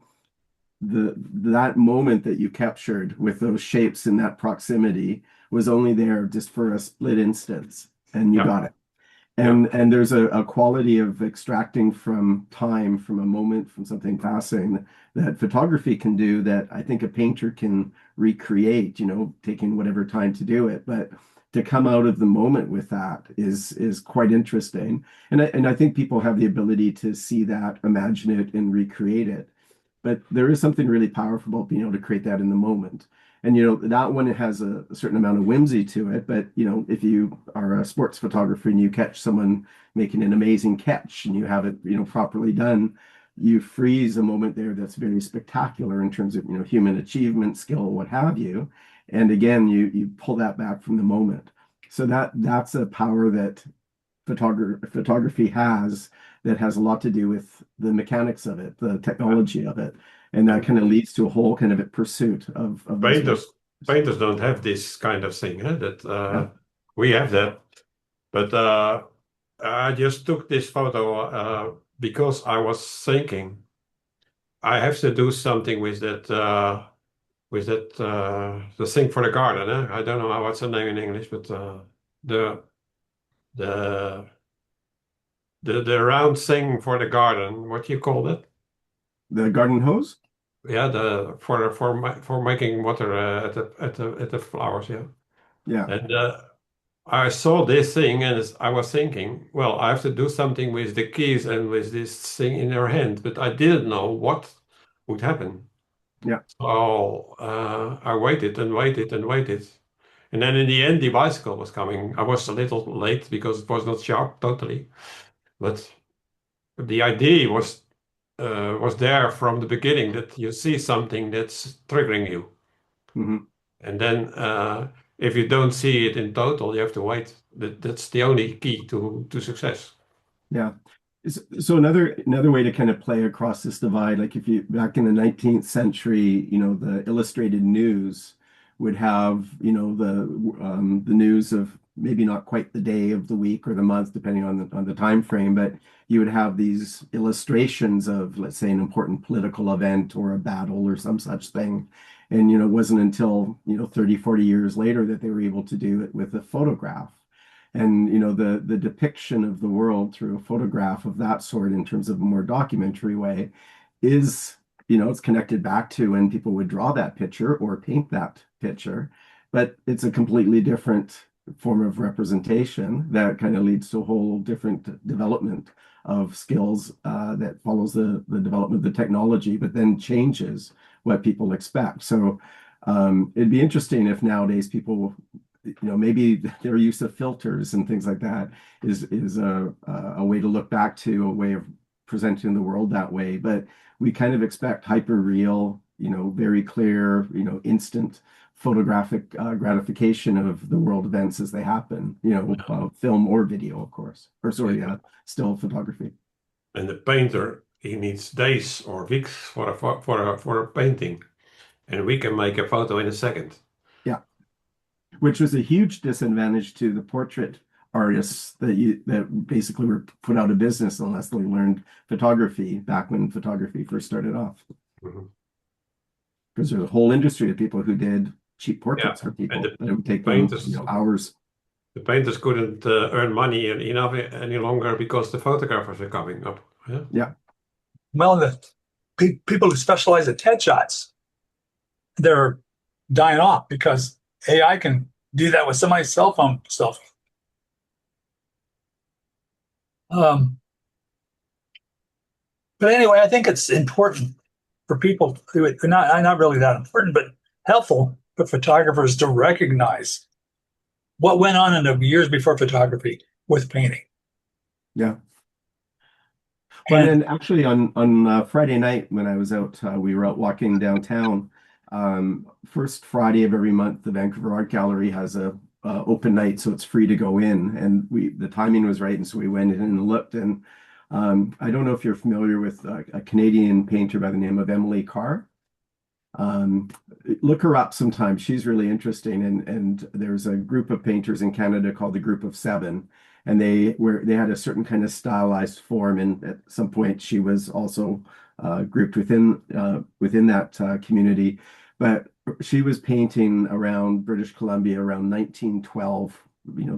that moment that you captured with those shapes in that proximity was only there just for a split instance, and you got it. And there's a quality of extracting from time, from a moment, from something passing that photography can do that I think a painter can recreate, taking whatever time to do it. But to come out of the moment with that is quite interesting. And I think people have the ability to see that, imagine it, and recreate it. But there is something really powerful about being able to create that in the moment. And, that one, it has a certain amount of whimsy to it. But, if you are a sports photographer and you catch someone making an amazing catch and you have it, properly done, you freeze a moment there that's very spectacular in terms of, human achievement, skill, what have you. And again, you pull that back from the moment. So that's a power that photography has that has a lot to do with the mechanics of it, the technology of it, and that kind of leads to a whole kind of a pursuit of these works. Painters don't have this kind of thing, huh? That Yeah. we have that. But I just took this photo because I was thinking I have to do something with that the thing for the garden. Eh? I don't know what's the name in English, but the the the round thing for the garden. What do you call that? The garden hose? Yeah, the for making water at the flowers. Yeah, Yeah. and I saw this thing and I was thinking, well, I have to do something with the keys and with this thing in her hand, but I didn't know what would happen. Yeah. So I waited and waited and waited. And then in the end, the bicycle was coming. I was a little late because it was not sharp totally, but the idea was there from the beginning that you see something that's triggering you. Hmm. And then if you don't see it in total, you have to wait. That's the only key to success. Yeah. So another way to kind of play across this divide, like if you back in the 19th century, the illustrated news would have, the news of maybe not quite the day of the week or the month, depending on the time frame, but you would have these illustrations of, let's say, an important political event or a battle or some such thing. And, it wasn't until, 30, 40 years later that they were able to do it with a photograph. And the depiction of the world through a photograph of that sort in terms of a more documentary way is, it's connected back to when people would draw that picture or paint that picture, but it's a completely different form of representation that kind of leads to a whole different development of skills that follows the development of the technology, but then changes what people expect. So it'd be interesting if nowadays people, maybe their use of filters and things like that is a way to look back to a way of presenting the world that way. But we kind of expect hyper real, very clear, instant photographic gratification of the world events as they happen, film or video, of course, or sorry, still photography. And the painter, he needs days or weeks for a painting, and we can make a photo in a second. Yeah, which was a huge disadvantage to the portrait artists that basically were put out of business unless they learned photography back when photography first started off. Mhm. Because there's a whole industry of people who did cheap portraits for And people. the And it would take them, painters, hours. the painters couldn't earn money enough any longer because the photographers are coming up. Yeah. Yeah. Well, the people who specialize in headshots, they're dying off because AI can do that with somebody's cell phone stuff. But anyway, I think it's important for people who not really that important, but helpful for photographers to recognize what went on in the years before photography with painting. Yeah. Well, And and then actually on Friday night when I was out, we were out walking downtown. First Friday of every month, the Vancouver Art Gallery has a open night, so it's free to go in. And the timing was right, and so we went in and looked. And I don't know if you're familiar with a Canadian painter by the name of Emily Carr. Look her up sometime. She's really interesting. And there's a group of painters in Canada called the Group of Seven, and they had a certain kind of stylized form. And at some point, she was also grouped within that community. But she was painting around British Columbia around 1912,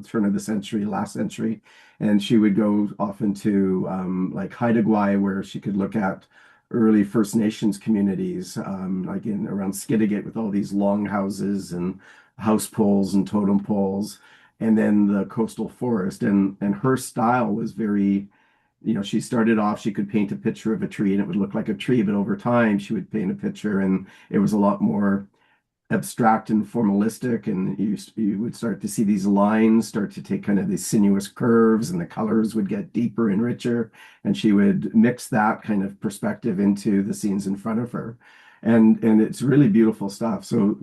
turn of the century, last century, and she would go often to like Haida Gwaii, where she could look at early First Nations communities, like in around Skidegate with all these long houses and house poles and totem poles, and then the coastal forest. And her style was very, she started off, she could paint a picture of a tree and it would look like a tree, but over time she would paint a picture and it was a lot more abstract and formalistic, and you would start to see these lines start to take kind of these sinuous curves, and the colors would get deeper and richer, and she would mix that kind of perspective into the scenes in front of her. And it's really beautiful stuff. So,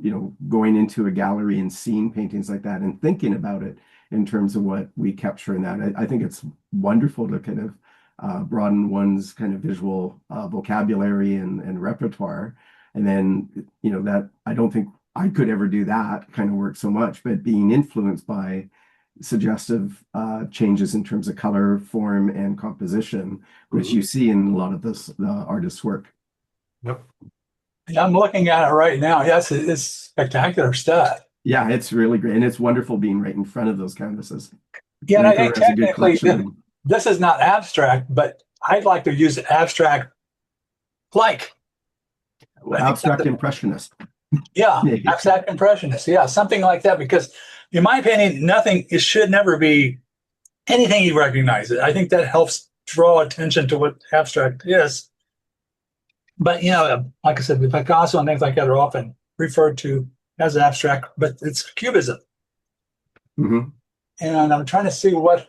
going into a gallery and seeing paintings like that and thinking about it in terms of what we capture in that. I think it's wonderful to kind of broaden one's kind of visual vocabulary and repertoire. And then, that I don't think I could ever do that kind of work so much, but being influenced by suggestive changes in terms of color, form, and composition, which you see in a lot of this artist's work. Yep. Yeah, I'm looking at it right now. Yes, it's spectacular stuff. Yeah, it's really great. And it's wonderful being right in front of those canvases. Yeah, and I think Vancouver has a good technically collection. this is not abstract, but I'd like to use abstract like. Well, abstract impressionist. Yeah, abstract impressionist. Yeah, something like that. Because in my opinion, it should never be anything you recognize it. I think that helps draw attention to what abstract is. But, like I said, Picasso and things like that are often referred to as abstract, but it's cubism. Mm-hmm. And I'm trying to see what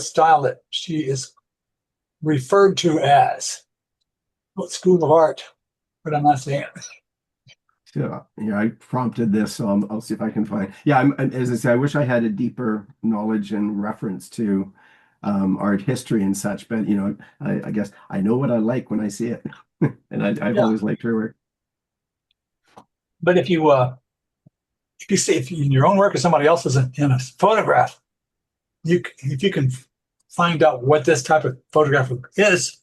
style that she is referred to as. What school of art? But I'm not saying it. Yeah, I prompted this, so I'll see if I can find. Yeah, as I say, I wish I had a deeper knowledge and reference to art history and such. But I guess I know what I like when I see it, and I've always liked her work. But if you see in your own work or somebody else's in a photograph, if you can find out what this type of photograph is,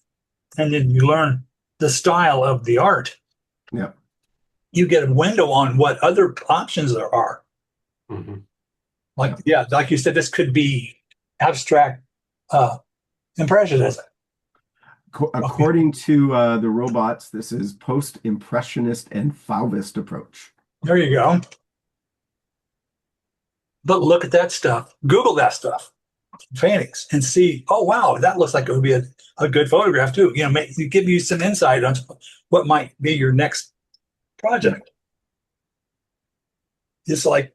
and then you learn the style of the art. Yeah. You get a window on what other options there are. Mm-hmm. Like you said, this could be abstract impressionism. According to the robots, this is post-impressionist and Fauvist approach. There you go. But look at that stuff. Google that stuff, paintings, and see, oh, wow, that looks like it would be a good photograph too. Give you some insight on what might be your next project. It's like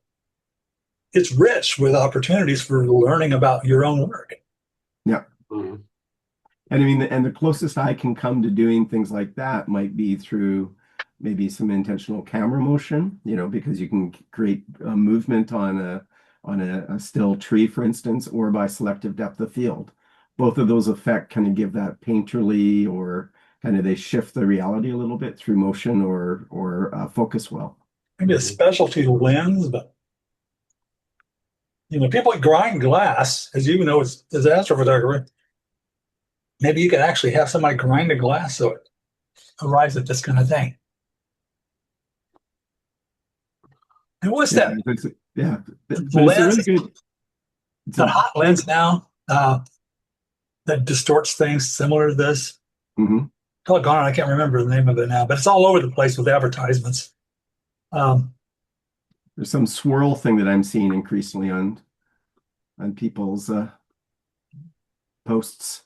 it's rich with opportunities for learning about your own work. Yeah. Mm-hmm. And I mean, and the closest I can come to doing things like that might be through maybe some intentional camera motion, because you can create a movement on a still tree, for instance, or by selective depth of field. Both of those effect kind of give that painterly, or kind of they shift the reality a little bit through motion or focus well. Maybe a specialty lens, but people grind glass, as you know, as astrophotographer. Maybe you could actually have somebody grind the glass so it arrives at this kind of thing. And what's that? Yeah, lens, really good. It's a hot lens now that distorts things similar to this. Mm-hmm. Doggone it, I can't remember the name of it now, but it's all over the place with advertisements. There's some swirl thing that I'm seeing increasingly on people's posts.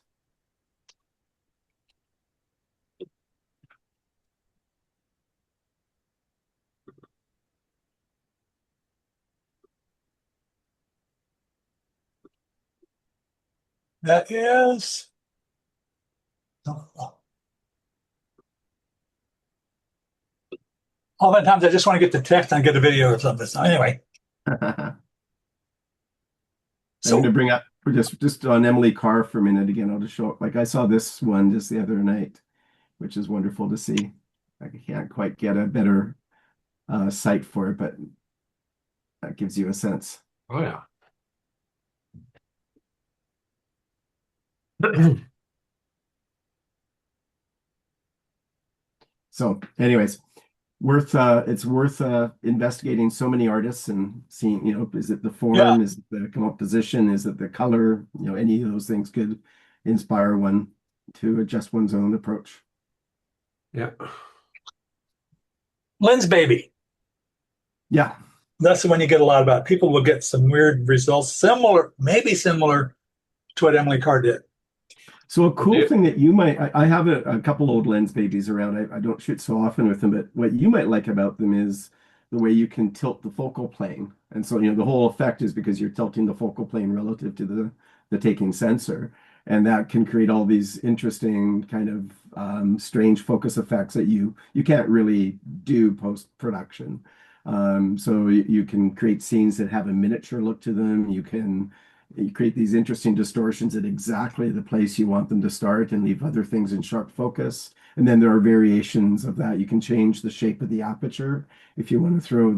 That is. Oftentimes, I just want to get the text and get a video or something. So anyway, I'm going to bring up just on Emily Carr for a minute again. I'll just show like I saw this one just the other night, which is wonderful to see. I can't quite get a better site for it, but that gives you a sense. Oh yeah. So, anyways, it's worth investigating so many artists and seeing, is it the form, is it the composition, is it the color, any of those things could inspire one to adjust one's own approach. Yeah. Lens baby. Yeah. That's the one you get a lot about. People will get some weird results, maybe similar to what Emily Carr did. So a cool thing that you might, I have a couple old lens babies around. I don't shoot so often with them, but what you might like about them is the way you can tilt the focal plane. And so, the whole effect is because you're tilting the focal plane relative to the taking sensor. And that can create all these interesting kind of strange focus effects that you can't really do post-production. So you can create scenes that have a miniature look to them. You create these interesting distortions at exactly the place you want them to start and leave other things in sharp focus. And then there are variations of that. You can change the shape of the aperture if you want to throw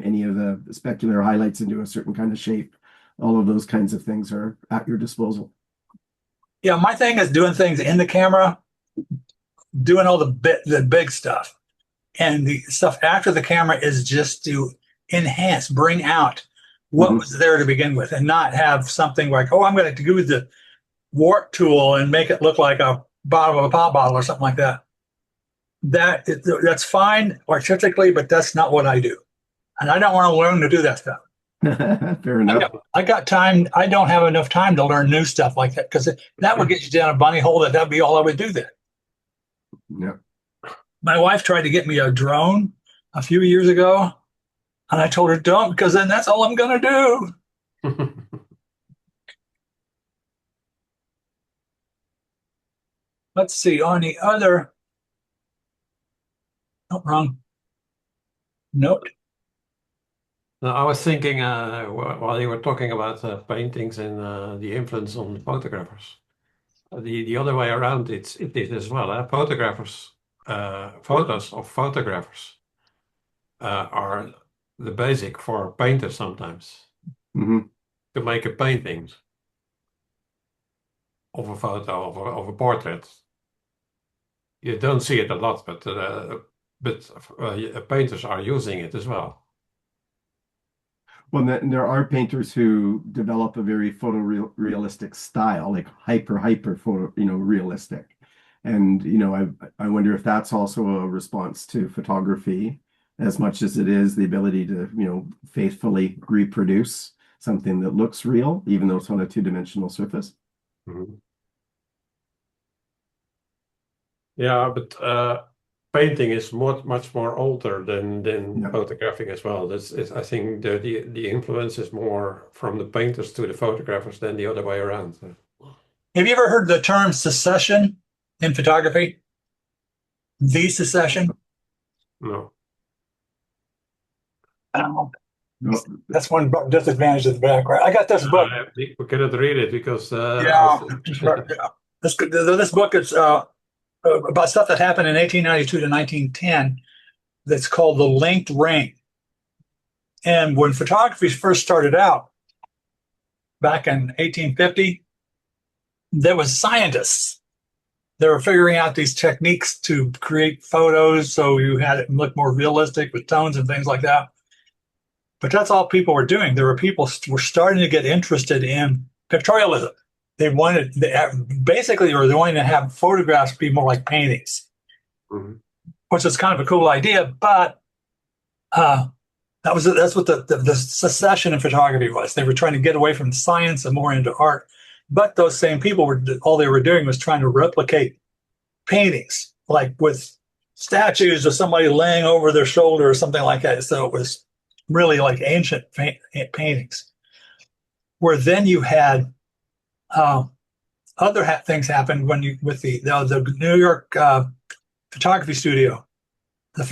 any of the specular highlights into a certain kind of shape. All of those kinds of things are at your disposal. Yeah, my thing is doing things in the camera, doing all the big stuff. And the stuff after the camera is just to enhance, bring out what was there to begin with, and not have something like, oh, I'm going to use the warp tool and make it look like a bottom of a pop bottle or something like that. That's fine artistically, but that's not what I do. And I don't want to learn to do that stuff. Fair enough. I got time. I don't have enough time to learn new stuff like that, because that would get you down a bunny hole. That'd be all I would do then. Yeah. My wife tried to get me a drone a few years ago, and I told her don't, because then that's all I'm going to do. Let's see, on the other, oh, wrong. Nope. Now, I was thinking while you were talking about paintings and the influence on photographers, the other way around, it is as well. Photographers, photos of photographers are the basic for painters sometimes to make a painting of a photo of a portrait. You don't see it a lot, but painters are using it as well. Well, there are painters who develop a very photorealistic style, like hyper photo, realistic. And, I wonder if that's also a response to photography as much as it is the ability to, faithfully reproduce something that looks real, even though it's on a two-dimensional surface. Yeah, but painting is much more older than photographing as well. I think the influence is more from the painters to the photographers than the other way around. Have you ever heard the term secession in photography? The secession? No. No. That's one disadvantage of the background. I got this book. We cannot read it because this book is about stuff that happened in 1892 to 1910 that's called The Linked Ring. And when photography first started out back in 1850, there was scientists. They were figuring out these techniques to create photos so you had it look more realistic with tones and things like that. But that's all people were doing. There were people were starting to get interested in pictorialism. They wanted, basically, or they wanted to have photographs be more like paintings, which is kind of a cool idea. But that's what the secession in photography was. They were trying to get away from science and more into art. But those same people all they were doing was trying to replicate paintings, like with statues of somebody laying over their shoulder or something like that. So it was really like ancient paintings. Where then you had other things happen with the New York photography studio, the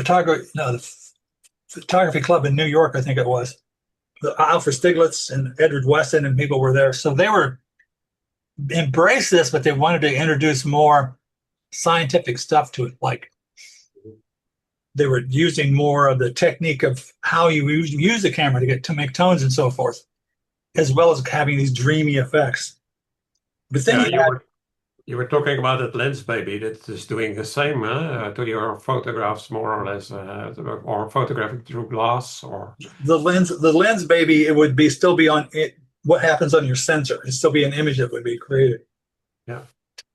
photography club in New York, I think it was. Alfred Stieglitz and Edward Weston and people were there, so they were embrace this, but they wanted to introduce more scientific stuff to it. Like they were using more of the technique of how you use the camera to make tones and so forth, as well as having these dreamy effects. But then you were talking about that lens baby that is doing the same to your photographs, more or less, or photographing through glass, or the lens baby. It would still be on it. What happens on your sensor? It'd still be an image that would be created. Yeah.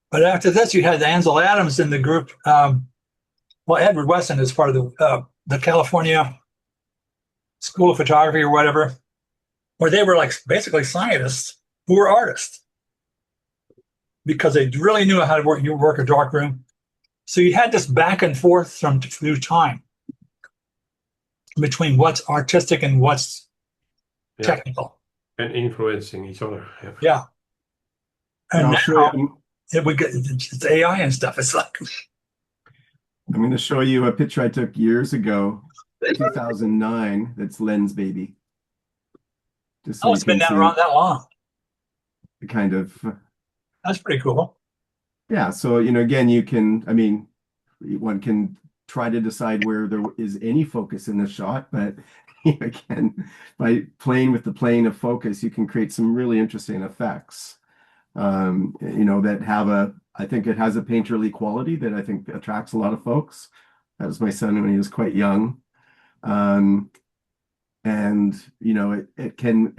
But after this, you had Ansel Adams in the group. Edward Weston is part of the California School of Photography or whatever, where they were like basically scientists who were artists because they really knew how to work a darkroom. So you had this back and forth through time between what's artistic and what's technical. And influencing each other. Yeah. And now it's AI and stuff. It's like I'm going to show you a picture I took years ago 2009. That's Len's baby. Just so Oh, you it's been can down see around that long. the kind of, That's pretty cool. yeah. So, you know, again, you can, I mean, one can try to decide where there is any focus in the shot, but again, by playing with the plane of focus, you can create some really interesting effects. You know, that have I think it has a painterly quality that I think attracts a lot of folks. That was my son when he was quite young. Um, and you know, it can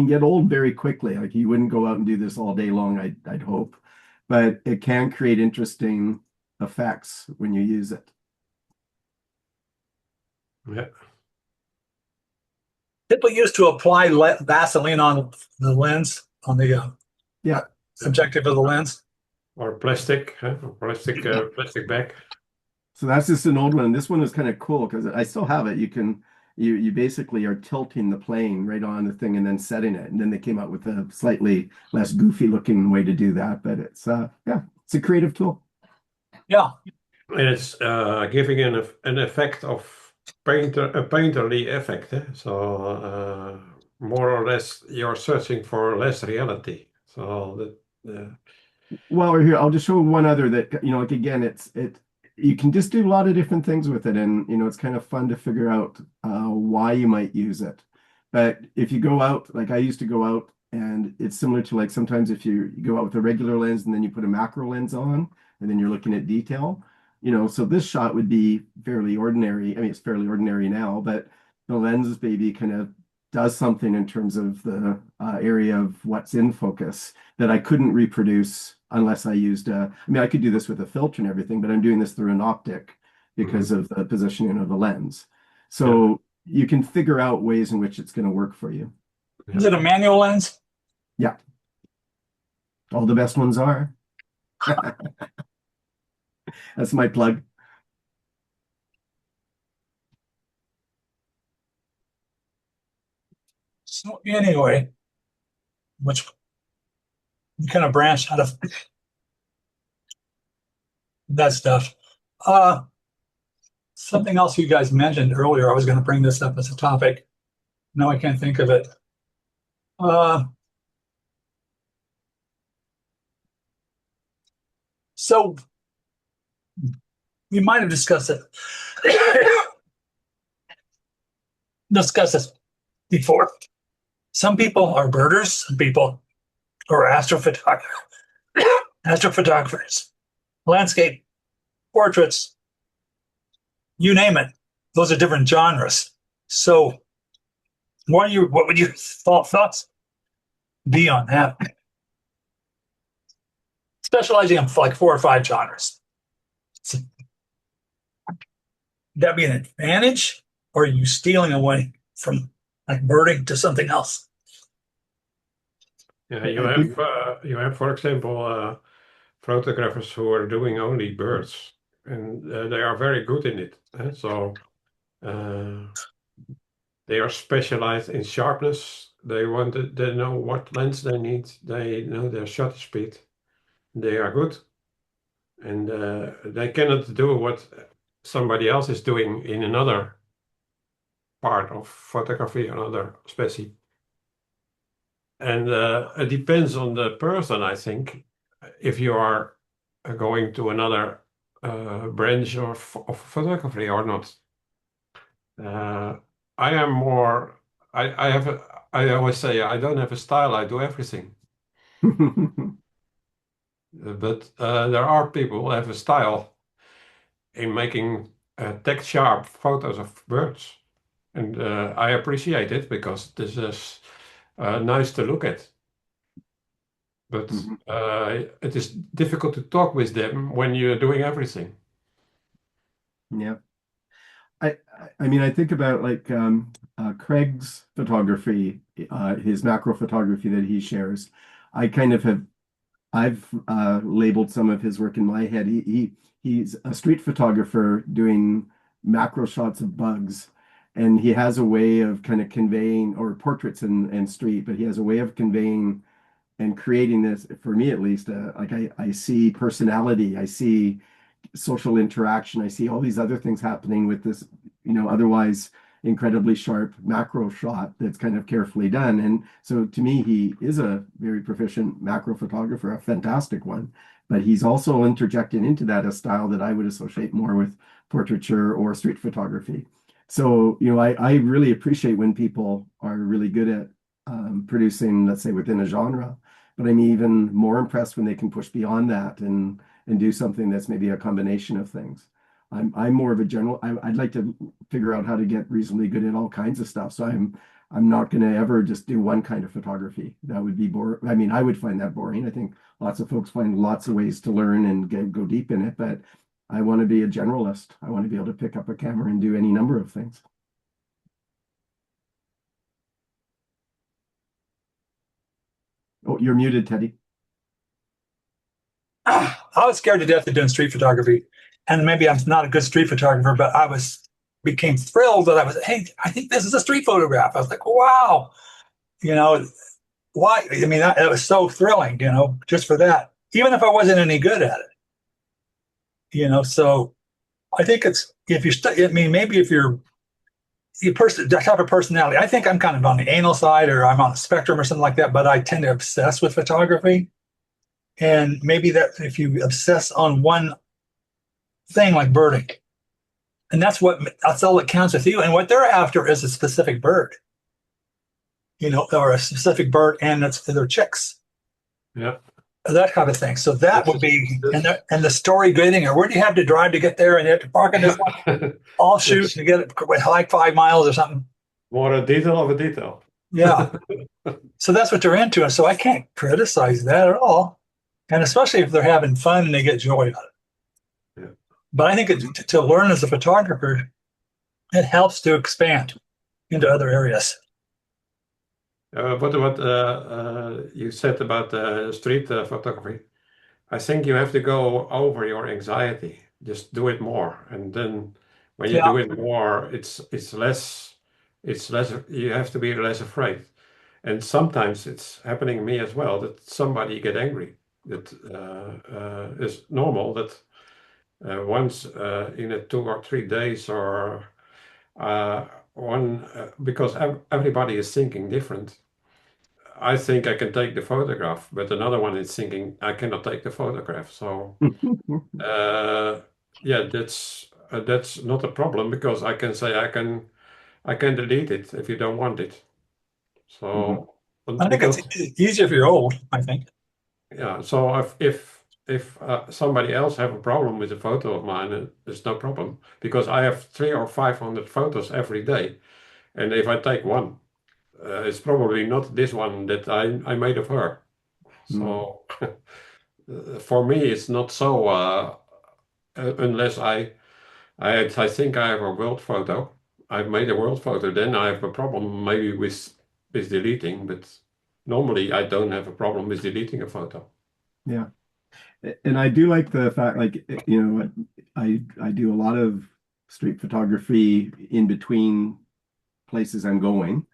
get old very quickly. Like you wouldn't go out and do this all day long, I'd hope, but it can create interesting effects when you use it. Yeah. People used to apply Vaseline on the lens, on the Yeah. objective of the lens. Or plastic, huh? Or plastic bag. So that's just an old one. This one is kind of cool because I still have it. You basically are tilting the plane right on the thing and then setting it. And then they came out with a slightly less goofy looking way to do that. But it's yeah, it's a creative tool. Yeah. And it's giving an effect of a painterly effect. Eh? So more or less you're searching for less reality. So that Well, we're here. I'll just show one other that, you know, like again, you can just do a lot of different things with it. And, you know, it's kind of fun to figure out why you might use it. But if you go out, like I used to go out, and it's similar to like sometimes if you go out with a regular lens and then you put a macro lens on and then you're looking at detail, you know, so this shot would be fairly ordinary. I mean, it's fairly ordinary now, but the lens baby kind of does something in terms of the area of what's in focus that I couldn't reproduce unless I used I mean, I could do this with a filter and everything, but I'm doing this through an optic because of the positioning of the lens. So you can figure out ways in which it's going to work for you. Is it a manual lens? Yeah. All the best ones are. That's my plug. So anyway, which kind of branch out of that stuff. Something else you guys mentioned earlier, I was going to bring this up as a topic. No, I can't think of it. So we might have discussed it. Discussed this before. Some people are birders, some people are astrophotographers, landscape, portraits, you name it. Those are different genres. So what would your thoughts be on that? Specializing in like 4 or 5 genres. So, would that be an advantage, or are you stealing away from like birding to something else? yeah, you have, for example, photographers who are doing only birds, and they are very good in it. So uh, they are specialized in sharpness. They know what lens they need. They know their shutter speed. They are good, and they cannot do what somebody else is doing in another part of photography, another species. And it depends on the person, I think, if you are going to another branch of photography or not. Uh, I am more, I have, I always say I don't have a style, I do everything. But there are people who have a style in making text sharp photos of birds. And I appreciate it because this is nice to look at. But Mhm. it is difficult to talk with them when you're doing everything. Yeah. I I mean, I think about like Craig's photography, his macro photography that he shares. I kind of have I've labeled some of his work in my head. He's a street photographer doing macro shots of bugs, and he has a way of kind of conveying, or portraits and street, but he has a way of conveying and creating this, for me at least, like I see personality, I see social interaction. I see all these other things happening with this, otherwise incredibly sharp macro shot that's kind of carefully done. And so to me, he is a very proficient macro photographer, a fantastic one. But he's also interjected into that a style that I would associate more with portraiture or street photography. So, I really appreciate when people are really good at producing, let's say, within a genre. But I'm even more impressed when they can push beyond that and do something that's maybe a combination of things. I'm more of a general. I'd like to figure out how to get reasonably good at all kinds of stuff. So I'm not going to ever just do one kind of photography. That would be boring. I mean, I would find that boring. I think lots of folks find lots of ways to learn and go deep in it, but I want to be a generalist. I want to be able to pick up a camera and do any number of things. Oh, you're muted, Teddy. I was scared to death of doing street photography, and maybe I'm not a good street photographer, but became thrilled that hey, I think this is a street photograph. I was like, wow, why? I mean, it was so thrilling, just for that, even if I wasn't any good at it, So I think it's if I mean, maybe if you're that type of personality, I think I'm kind of on the anal side, or I'm on the spectrum or something like that, but I tend to obsess with photography. And maybe that if you obsess on one thing like birding, and that's all that counts with you. And what they're after is a specific bird, or a specific bird and their chicks. Yeah. That kind of thing. So that would be, and the story grading, or where do you have to drive to get there, and you have to park in this one, all shoot to get it like 5 miles or something. More a detail of a detail. Yeah. So that's what they're into. And so I can't criticize that at all. And especially if they're having fun and they get joy out of it. Yeah. But I think to learn as a photographer, it helps to expand into other areas. What you said about street photography? I think you have to go over your anxiety. Just do it more, and then when you do it more, it's less. You have to be less afraid. And sometimes it's happening to me as well that somebody get angry. That is normal. That once in a 2 or 3 days or because everybody is thinking different. I think I can take the photograph, but another one is thinking I cannot take the photograph. So yeah, that's not a problem because I can say I can delete it if you don't want it. So I think it's easier if you're old, I think. Yeah. So if somebody else have a problem with a photo of mine, it's no problem because I have 300 or 500 photos every day, and if I take one, it's probably not this one that I made of her. So for me, it's not so unless I think I have a world photo. I've made a world photo, then I have a problem maybe with deleting, but normally I don't have a problem with deleting a photo. Yeah. And I do like the fact, like, I do a lot of street photography in between places I'm going.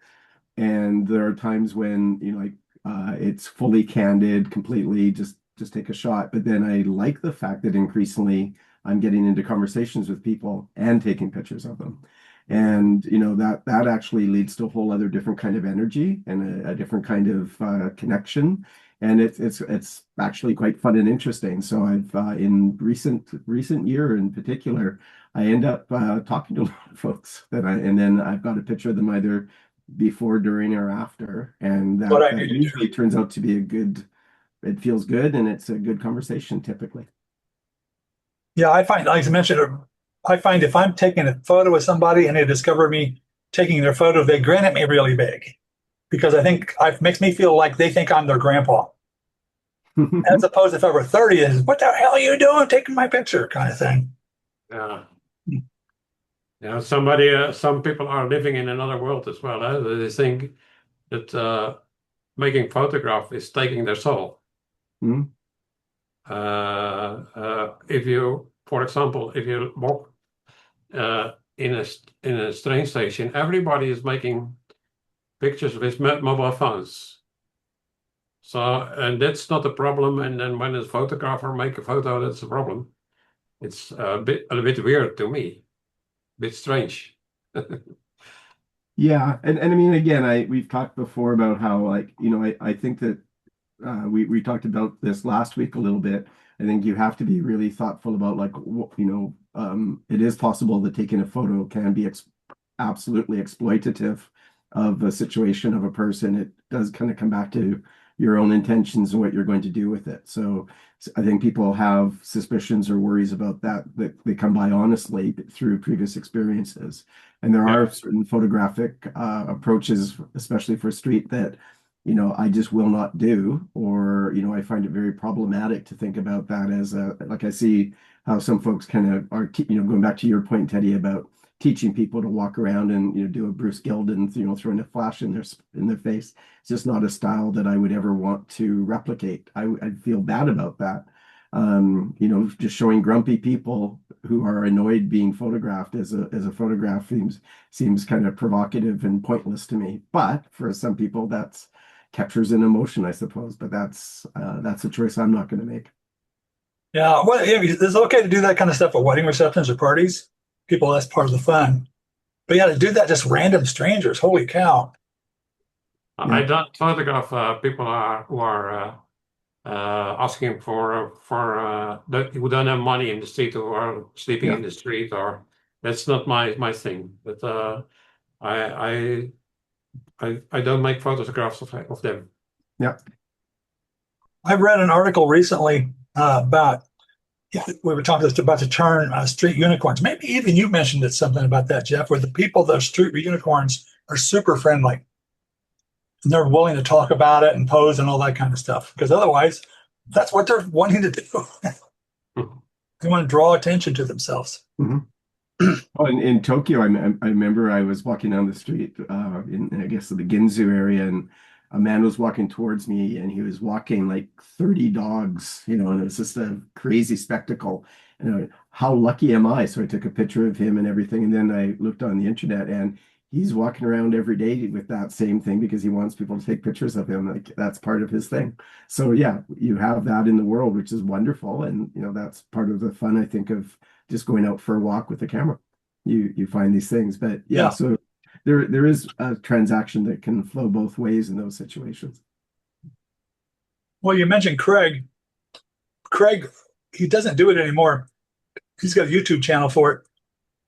And there are times when, it's fully candid, completely just take a shot. But then I like the fact that increasingly I'm getting into conversations with people and taking pictures of them. And, that actually leads to a whole other different kind of energy and a different kind of connection. And it's actually quite fun and interesting. So I've in recent year in particular, I end up talking to a lot of folks and then I've got a picture of them either before, during, or after, and that usually turns out to be it feels good, and it's a good conversation typically. Yeah, I find, like I mentioned, I find if I'm taking a photo with somebody and they discover me taking their photo, they grin at me really big because I think it makes me feel like they think I'm their grandpa. As opposed to if I were 30, is what the hell are you doing taking my picture kind of thing. Yeah. Yeah, some people are living in another world as well. They think that making photograph is taking their soul. Mm. If you, for example, if you walk in a train station, everybody is making pictures with mobile phones. So, and that's not a problem. And then when a photographer make a photo, that's a problem. It's a bit weird to me, a bit strange. Yeah, and I mean, again, we've talked before about how, like, I think that we talked about this last week a little bit. I think you have to be really thoughtful about, like, it is possible that taking a photo can be absolutely exploitative of a situation of a person. It does kind of come back to your own intentions and what you're going to do with it. So I think people have suspicions or worries about that they come by honestly through previous experiences. And there are certain photographic approaches, especially for street, that I just will not do, or I find it very problematic to think about that as like, I see how some folks kind of are, going back to your point, Teddy, about teaching people to walk around and do a Bruce Gilden, throwing a flash in their face. It's just not a style that I would ever want to replicate. I'd feel bad about that. Just showing grumpy people who are annoyed being photographed as a photograph seems kind of provocative and pointless to me. But for some people, that's captures an emotion, I suppose. But that's a choice I'm not going to make. Yeah, well, yeah, it's okay to do that kind of stuff at wedding receptions or parties. People, that's part of the fun. But yeah, to do that, just random strangers, holy cow. I don't photograph people who are asking for who don't have money in the street, or are sleeping in the street, or that's not my thing. But I don't make photographs of them. Yeah. I read an article recently about, we were talking about to turn street unicorns. Maybe even you mentioned it, something about that, Jeff, where the people, those street unicorns, are super friendly. And they're willing to talk about it and pose and all that kind of stuff. Because otherwise, that's what they're wanting to do. They want to draw attention to themselves. Mm-hmm. Oh, in Tokyo, I remember I was walking down the street in, I guess, the Ginzu area, and a man was walking towards me, and he was walking like 30 dogs, and it was just a crazy spectacle. And how lucky am I? So I took a picture of him and everything, and then I looked on the internet, and he's walking around every day with that same thing because he wants people to take pictures of him. Like, that's part of his thing. So yeah, you have that in the world, which is wonderful, and that's part of the fun, I think, of just going out for a walk with a camera. You find these things, but yeah. So there is a transaction that can flow both ways in those situations. Well, you mentioned Craig. Craig, he doesn't do it anymore. He's got a YouTube channel for it,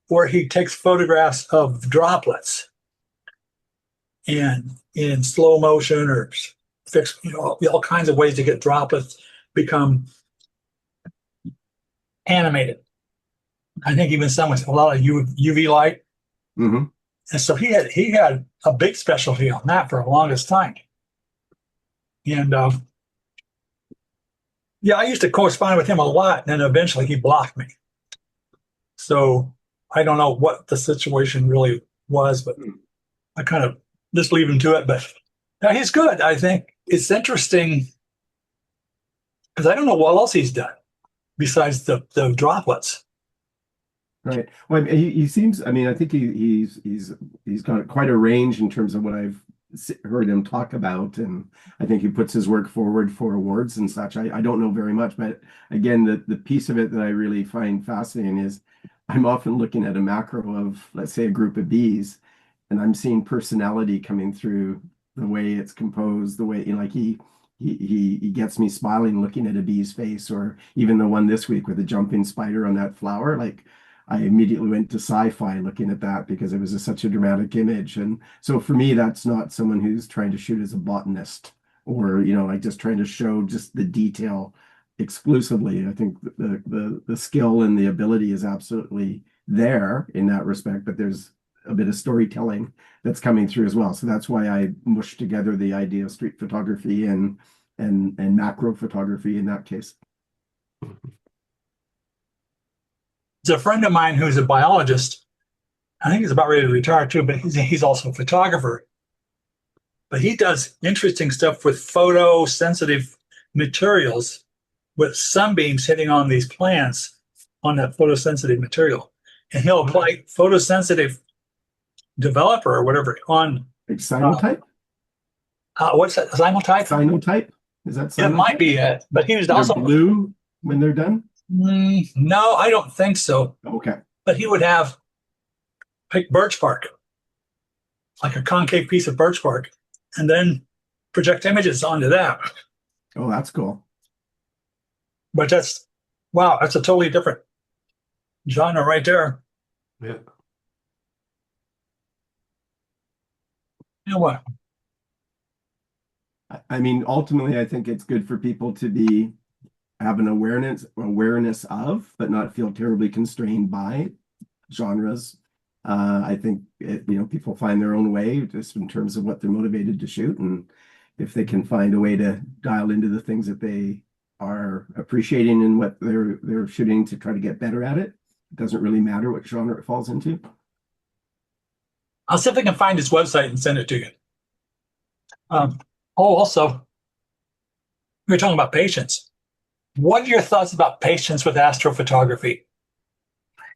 where he takes photographs of droplets and in slow motion or fixed, all kinds of ways to get droplets become animated. I think even some with a lot of UV light. Mm-hmm. And so he had a big specialty on that for the longest time. And I used to correspond with him a lot, and then eventually he blocked me. So I don't know what the situation really was, but I kind of just leave him to it. But now he's good. I think it's interesting because I don't know what else he's done besides the droplets. Right. Well, he seems. I mean, I think he's got quite a range in terms of what I've heard him talk about, and I think he puts his work forward for awards and such. I don't know very much, but again, the piece of it that I really find fascinating is I'm often looking at a macro of, let's say, a group of bees, and I'm seeing personality coming through the way it's composed, the way, like he gets me smiling looking at a bee's face, or even the one this week with a jumping spider on that flower. Like, I immediately went to sci-fi looking at that because it was such a dramatic image. And so for me, that's not someone who's trying to shoot as a botanist, or like just trying to show just the detail exclusively. I think the skill and the ability is absolutely there in that respect, but there's a bit of storytelling that's coming through as well. So that's why I mushed together the idea of street photography and macro photography in that case. There's a friend of mine who's a biologist. I think he's about ready to retire too, but he's also a photographer. But he does interesting stuff with photosensitive materials, with sunbeams hitting on these plants on that photosensitive material. And he'll apply photosensitive developer or whatever on. Like cyanotype? What's that? Cyanotype? Cyanotype? Is that cyanotype? It might be it, but he was also blue when they're done. No, I don't think so. Okay. But he would have pick birch bark, like a concave piece of birch bark, and then project images onto that. Oh, that's cool. But that's wow, that's a totally different genre right there. Yeah. You know what? I mean, ultimately, I think it's good for people to be have an awareness of, but not feel terribly constrained by genres. I think people find their own way just in terms of what they're motivated to shoot, and if they can find a way to dial into the things that they are appreciating in what they're shooting to try to get better at it, it doesn't really matter what genre it falls into. I'll see if I can find his website and send it to you. Also, we were talking about patience. What are your thoughts about patience with astrophotography?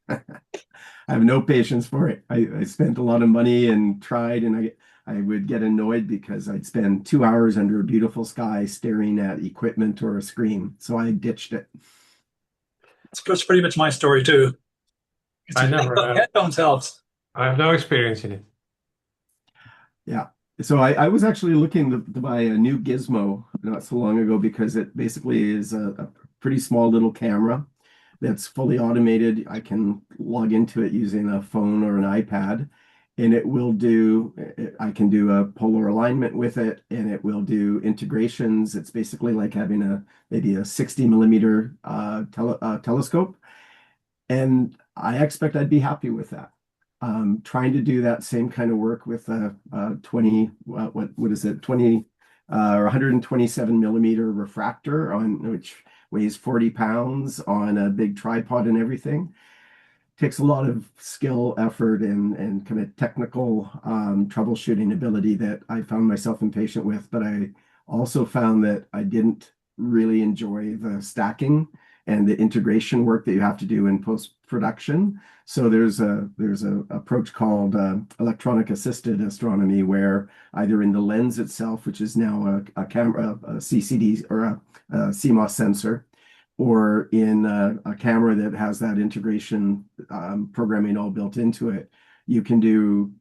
I have no patience for it. I spent a lot of money and tried, and I would get annoyed because I'd spend 2 hours under a beautiful sky staring at equipment or a screen. So I ditched it. It's pretty much my story too. It's I never headphones helps. I have no experience in it. Yeah. So I was actually looking to buy a new gizmo not so long ago because it basically is a pretty small little camera that's fully automated. I can log into it using a phone or an iPad, and it will do, I can do a polar alignment with it, and it will do integrations. It's basically like having maybe a 60 millimeter telescope. And I expect I'd be happy with that. Trying to do that same kind of work with a 20, what is it, 20 or 127 millimeter refractor on which weighs 40 pounds on a big tripod and everything. Takes a lot of skill, effort, and kind of technical troubleshooting ability that I found myself impatient with. But I also found that I didn't really enjoy the stacking and the integration work that you have to do in post-production. So there's a approach called electronic assisted astronomy, where either in the lens itself, which is now a camera, a CCD or a CMOS sensor, or in a camera that has that integration programming all built into it, you can do,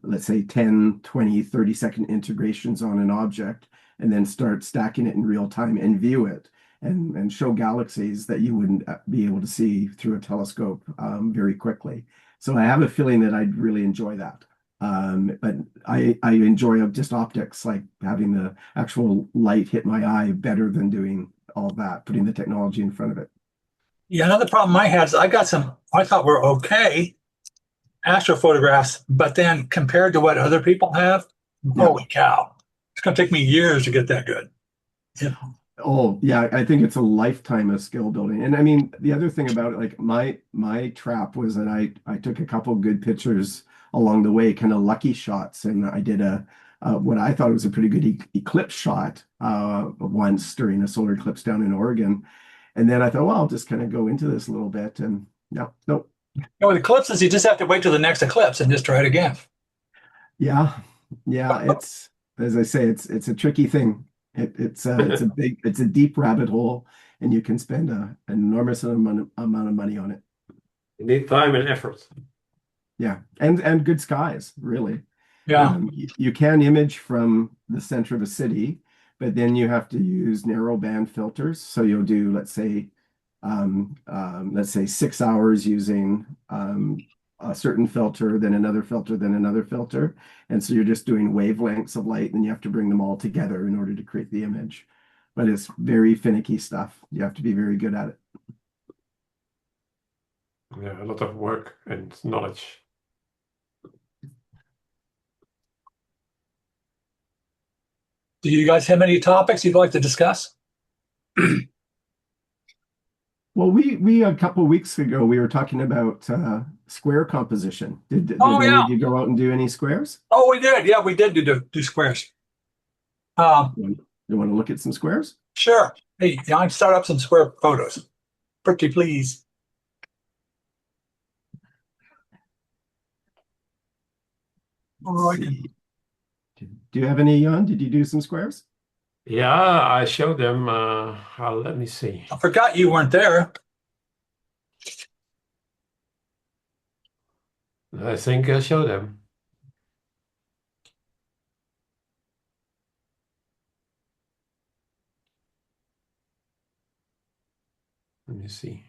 let's say 10, 20, 30-second integrations on an object and then start stacking it in real time and view it and show galaxies that you wouldn't be able to see through a telescope very quickly. So I have a feeling that I'd really enjoy that. But I enjoy just optics, like having the actual light hit my eye better than doing all that, putting the technology in front of it. Yeah, another problem I had is I got some I thought were okay astrophotographs, but then compared to what other people have, Yeah. holy cow, it's going to take me years to get that good. Yeah. Oh, yeah, I think it's a lifetime of skill building. And I mean, the other thing about it, like my trap was that I took a couple good pictures along the way, kind of lucky shots, and I did what I thought was a pretty good eclipse shot once during a solar eclipse down in Oregon. And then I thought, well, I'll just kind of go into this a little bit, and no, nope. With eclipses, you just have to wait till the next eclipse and just try it again. Yeah, yeah, it's as I say, it's a tricky thing. It's a deep rabbit hole, and you can spend an enormous amount of money on it. You need time and effort. Yeah, and good skies, really. Yeah. You can image from the center of a city, but then you have to use narrow band filters. So you'll do, let's say 6 hours using a certain filter, then another filter, then another filter. And so you're just doing wavelengths of light, and you have to bring them all together in order to create the image. But it's very finicky stuff. You have to be very good at it. Yeah, a lot of work and knowledge. Do you guys have any topics you'd like to discuss? Well, we a couple of weeks ago we were talking about square composition. Did Oh any yeah. of you go out and do any squares? Oh, we did. Yeah, we did do squares. You want to look at some squares? Sure. Hey, I can start up some square photos. Pretty please. All right. Do you have any, Jan? Did you do some squares? Yeah, I showed them. Let me see. I forgot you weren't there. I think I showed them. Let me see.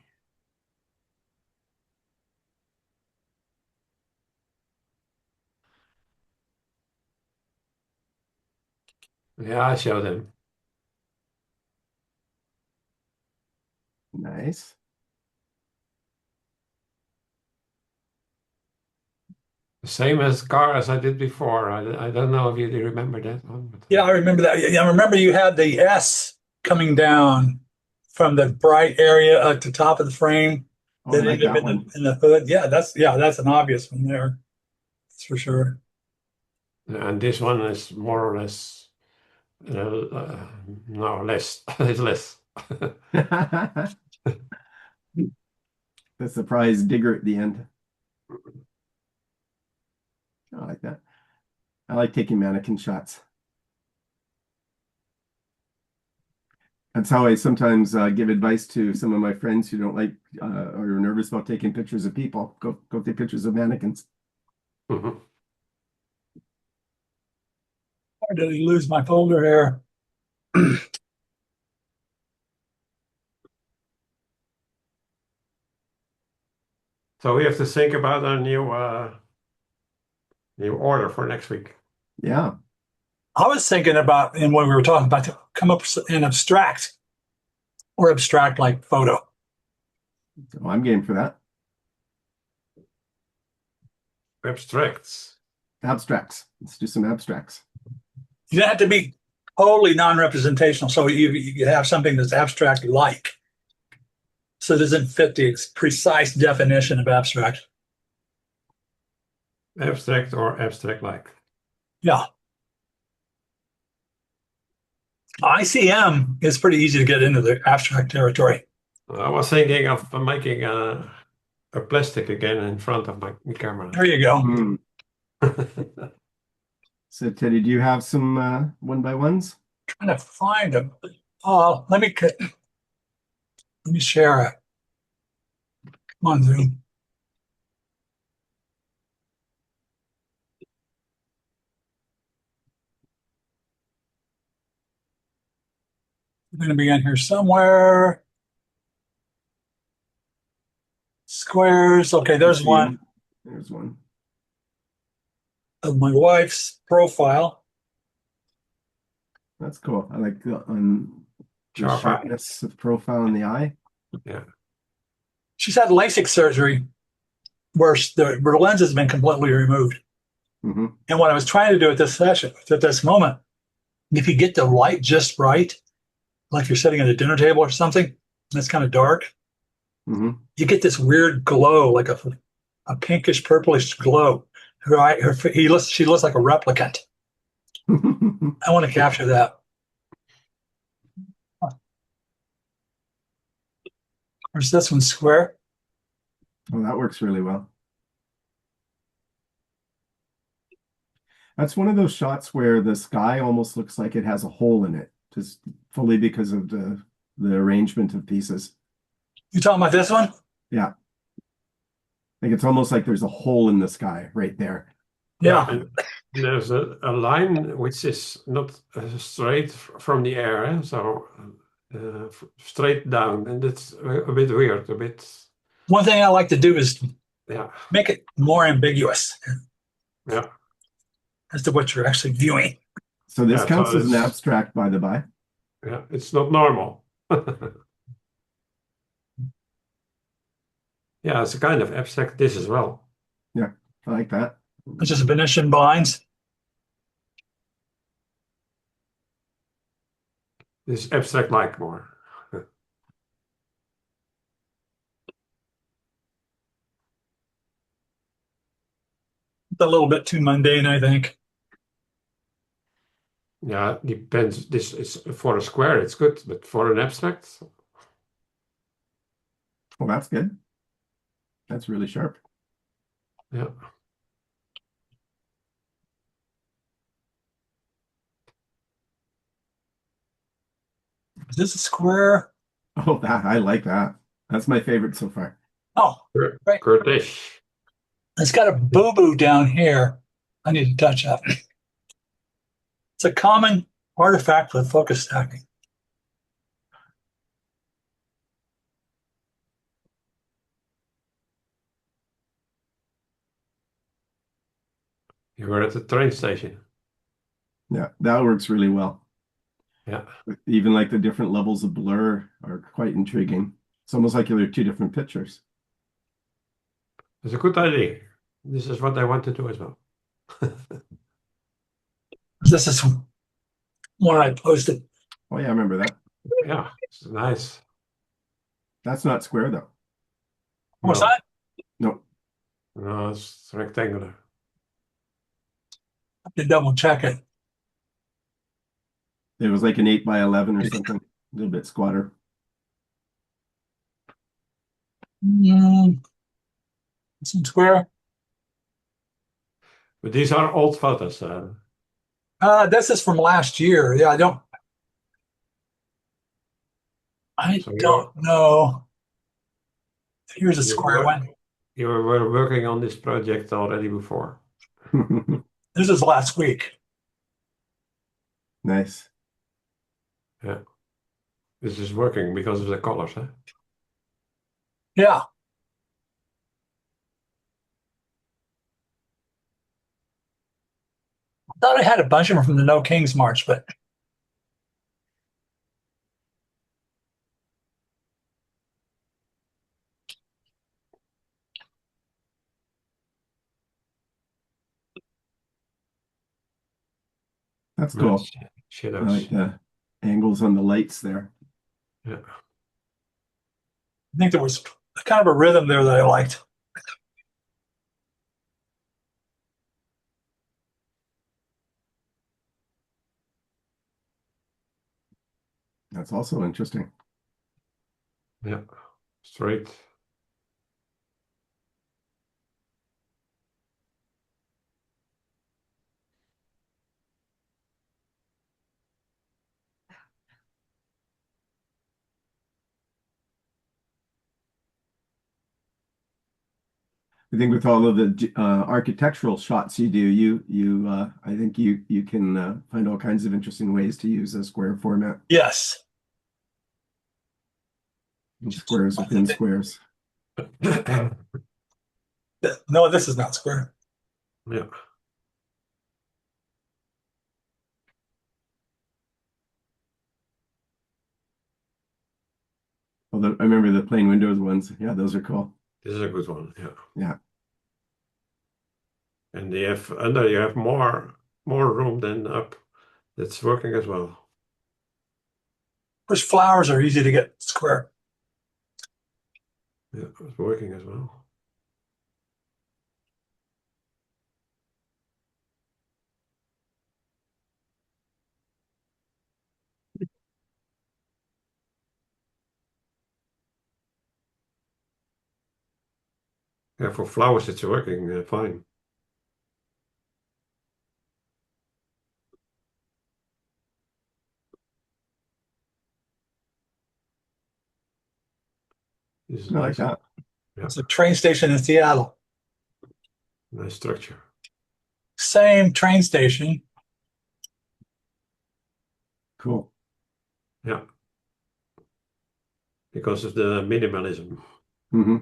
Yeah, I showed them. Nice. The same as car as I did before. I don't know if you remember that one, but Yeah, I remember that. Yeah, I remember you had the S coming down from the bright area at the top of the frame Oh, I that like ended up that one. in the hood. That's an obvious one there. That's for sure. and this one is more or less no less. It's less. The surprise digger at the end. I like that. I like taking mannequin shots. That's how I sometimes give advice to some of my friends who don't like or are nervous about taking pictures of people. Go take pictures of mannequins. Mhm. Where did he lose my folder here? So we have to think about our new order for next week. Yeah. I was thinking about, and when we were talking about to come up with an abstract or abstract like photo. So I'm game for that. Abstracts. Abstracts. Let's do some abstracts. You don't have to be totally non-representational. So you have something that's abstract like. So it doesn't fit the precise definition of abstract. Abstract or abstract like. Yeah. ICM is pretty easy to get into the abstract territory. I was thinking of making a plastic again in front of my camera. There you go. Mm. So Teddy, do you have some one by ones? Trying to find them. Let me share it. Come on, Zoom. I'm going to be in here somewhere. Squares. Okay, there's one There's one. of my wife's profile. That's cool. I like the Sharp eye. sharpness of profile in the eye. Yeah. She's had LASIK surgery where the lens has been completely removed. Mm-hmm. And what I was trying to do at this moment, if you get the light just right, like you're sitting at a dinner table or something, and it's kind of dark, Mm-hmm. you get this weird glow, like a pinkish purplish glow. She looks like a replicant. I want to capture that. There's this one square. Oh, that works really well. That's one of those shots where the sky almost looks like it has a hole in it, just fully because of the arrangement of pieces. You talking about this one? Yeah. Like it's almost like there's a hole in the sky right there. Yeah. And there's a line which is not straight from the air, so straight down, and it's a bit weird, a bit, One thing I like to do is yeah, make it more ambiguous yeah, as to what you're actually viewing. So this yeah. counts So as an it's abstract, by the by. yeah, it's not normal. Yeah, it's a kind of abstract this as well. Yeah, I like that. It's just Venetian blinds. This abstract like more. It's a little bit too mundane, I think. Yeah, depends. This is for a square, it's good, but for an abstract, Well, that's good. That's really sharp. yeah. Is this a square? Oh, that I like that. That's my favorite so far. Oh, right. Kurdish. It's got a boo-boo down here. I need to touch that. It's a common artifact with focus stacking. You were at the train station. Yeah, that works really well. Yeah. Even like the different levels of blur are quite intriguing. It's almost like they're two different pictures. It's a good idea. This is what I want to do as well. This is one I posted. Oh yeah, I remember that. Yeah, it's nice. That's not square though. What's No, that? No, no, it's rectangular. I have to double check it. it was like an 8 by 11 or something. A little bit squatter. It's in square. But these are old photos. This is from last year. Yeah, I So don't know. Here's a you square were one. you were working on this project already before. This is last week. Nice. Yeah, this is working because of the colors, huh? Yeah. I thought I had a bunch of them from the No Kings March, but That's Nice cool. I like shadows. the angles on the lights there. Yeah, I think there was kind of a rhythm there that I liked. That's also interesting. yeah, straight. I think with all of the architectural shots you do, I think you can find all kinds of interesting ways to use a square format. Yes. And squares within squares. No, this is not square. Yeah, Although I remember the plain windows ones. Yeah, those are cool. this is a good one. Yeah, Yeah. and you have under you have more room than up. It's working as well. Of course, flowers are easy to get square. Yeah, it's working as well. Yeah, for flowers it's working fine. This is I like nice. that. Yeah, It's a train station in Seattle. nice structure. Same train station. Cool. Yeah, because of the minimalism. Hmm.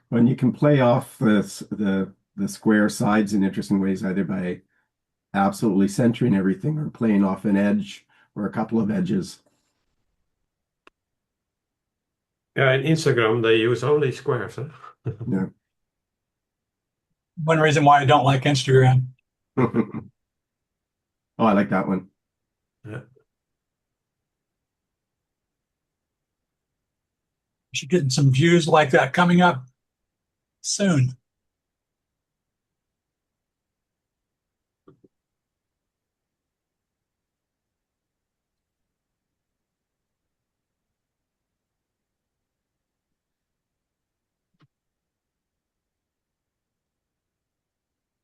When you can play off the square sides in interesting ways, either by absolutely centering everything or playing off an edge or a couple of edges. Yeah, in Instagram they use only squares, huh? Yeah. One reason why I don't like Instagram. Oh, I like that one. Yeah. Should get some views like that coming up soon.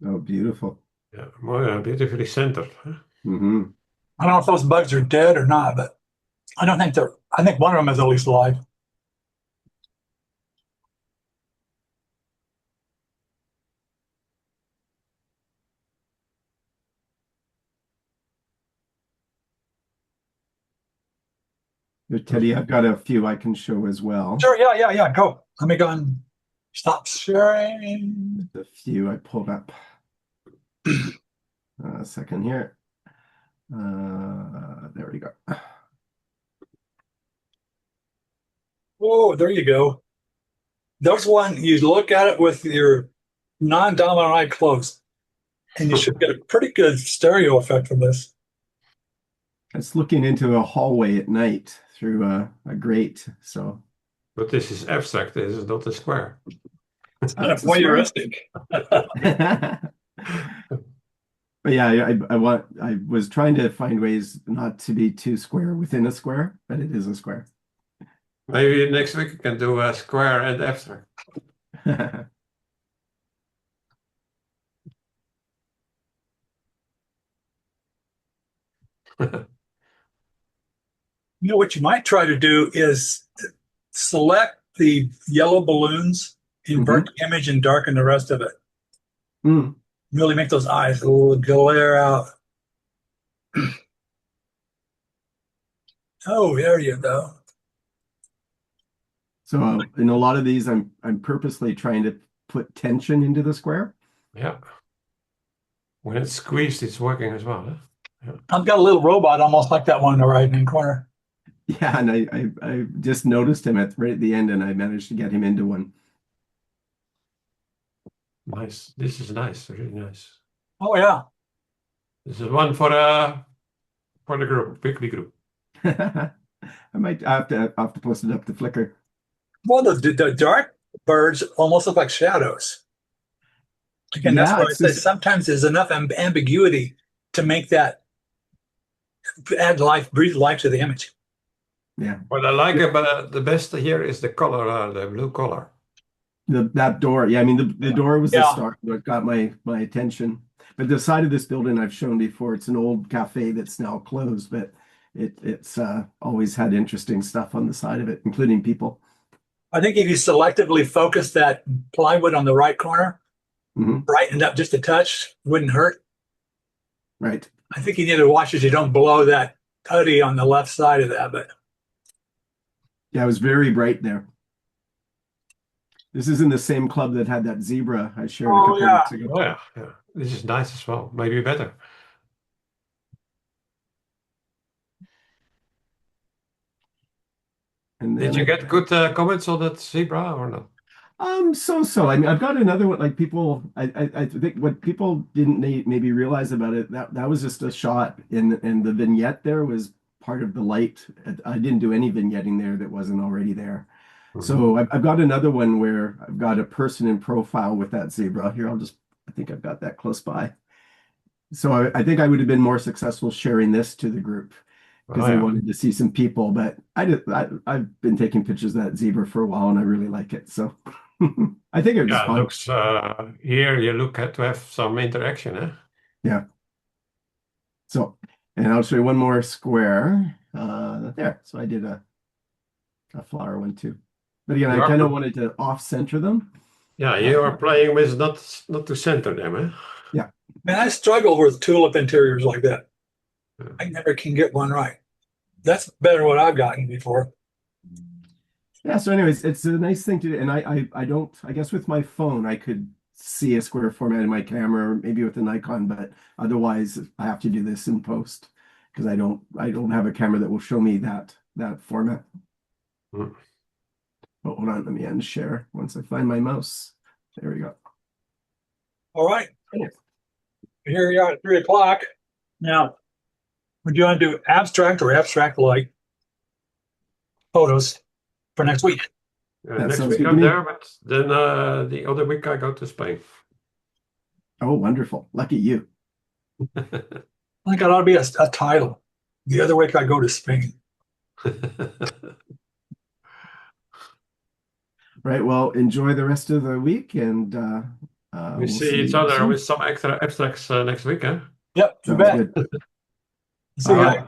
Oh, beautiful. Yeah, mooi, beautifully centered. Huh? Hmm. I don't know if those bugs are dead or not, but I don't think they're, I think one of them is at least alive. Teddy, I've got a few I can show as well. Sure, yeah, go. Let me go and stop sharing. A few I pulled up. A second here. There we go. Oh, there you go. There's one, you look at it with your non-dominant eye closed, and you should get a pretty good stereo effect from this. It's looking into a hallway at night through a grate. So But this is abstract, this is not a square. It's kind of It's a square. voyeuristic. But yeah, I was trying to find ways not to be too square within a square, but it is a square. Maybe next week you can do a square and abstract. You know what you might try to do is select the yellow balloons, invert the image, and darken the rest of it. Mm. Really make those eyes glare out. Oh, there you go. So in a lot of these, I'm purposely trying to put tension into the square. Yeah. When it's squeezed, it's working as well. Huh? Yeah. I've got a little robot almost like that one in the right-hand corner. Yeah, and I just noticed him right at the end, and I managed to get him into one. Nice. This is nice, really nice. Oh yeah. This is one for the group, weekly group. I might have to post it up to Flickr. Well, the dark birds almost look like shadows. Again, that's Yeah, why I it's say just, sometimes there's enough ambiguity to make that add life, breathe life to the image. yeah. What I like about the best here is the color, the blue color. That door. Yeah, I mean the door was the Yeah. start that got my attention. But the side of this building I've shown before, it's an old cafe that's now closed, but it's always had interesting stuff on the side of it, including people. I think if you selectively focus that plywood on the right corner, Hmm. brighten it up just a touch, wouldn't hurt. Right. I think you need to watch as you don't blow that putty on the left side of that, but Yeah, it was very bright there. This is in the same club that had that zebra I shared a Oh, couple yeah. weeks ago. Oh, yeah. This is nice as well. Maybe better. And Did then you get good comments on that zebra or not? so. I mean, I've got another one. Like people, I think what people didn't maybe realize about it, that was just a shot, and the vignette there was part of the light. I didn't do any vignetting there that wasn't already there. So I've got another one where I've got a person in profile with that zebra. Here, I think I've got that close by. So I think I would have been more successful sharing this to the group because Oh, I yeah. wanted to see some people. But I've been taking pictures of that zebra for a while, and I really like it. So I think it was Yeah, it fun. looks here you look at to have some interaction, eh? Yeah. So, and I'll show you one more square. There. So I did a flower one too. But again, You I are kind of wanted to off-center them. Yeah, you are playing with not to center them, eh? Yeah. man, I struggle with tulip interiors like that. Yeah. I never can get one right. That's better than what I've gotten before. Yeah, so anyways, it's a nice thing to do. And I don't, I guess with my phone, I could see a square format in my camera, or maybe with an icon, but otherwise I have to do this in post because I don't have a camera that will show me that format. Hmm. But hold on, let me end share once I find my mouse. There we go. All right. Anyways. Here you are at 3 o'clock. Now, would you want to do abstract or abstract like photos for next week? That Next sounds week good to I'm me. there, but then the other week I go to Spain. Oh, wonderful. Lucky you. I think that ought to be a title. The other week I go to Spain. Right. Well, enjoy the rest of the week and We we'll see each you other soon. with some extra abstracts next week, eh? Yep, you Sounds bet. good. See All you. right.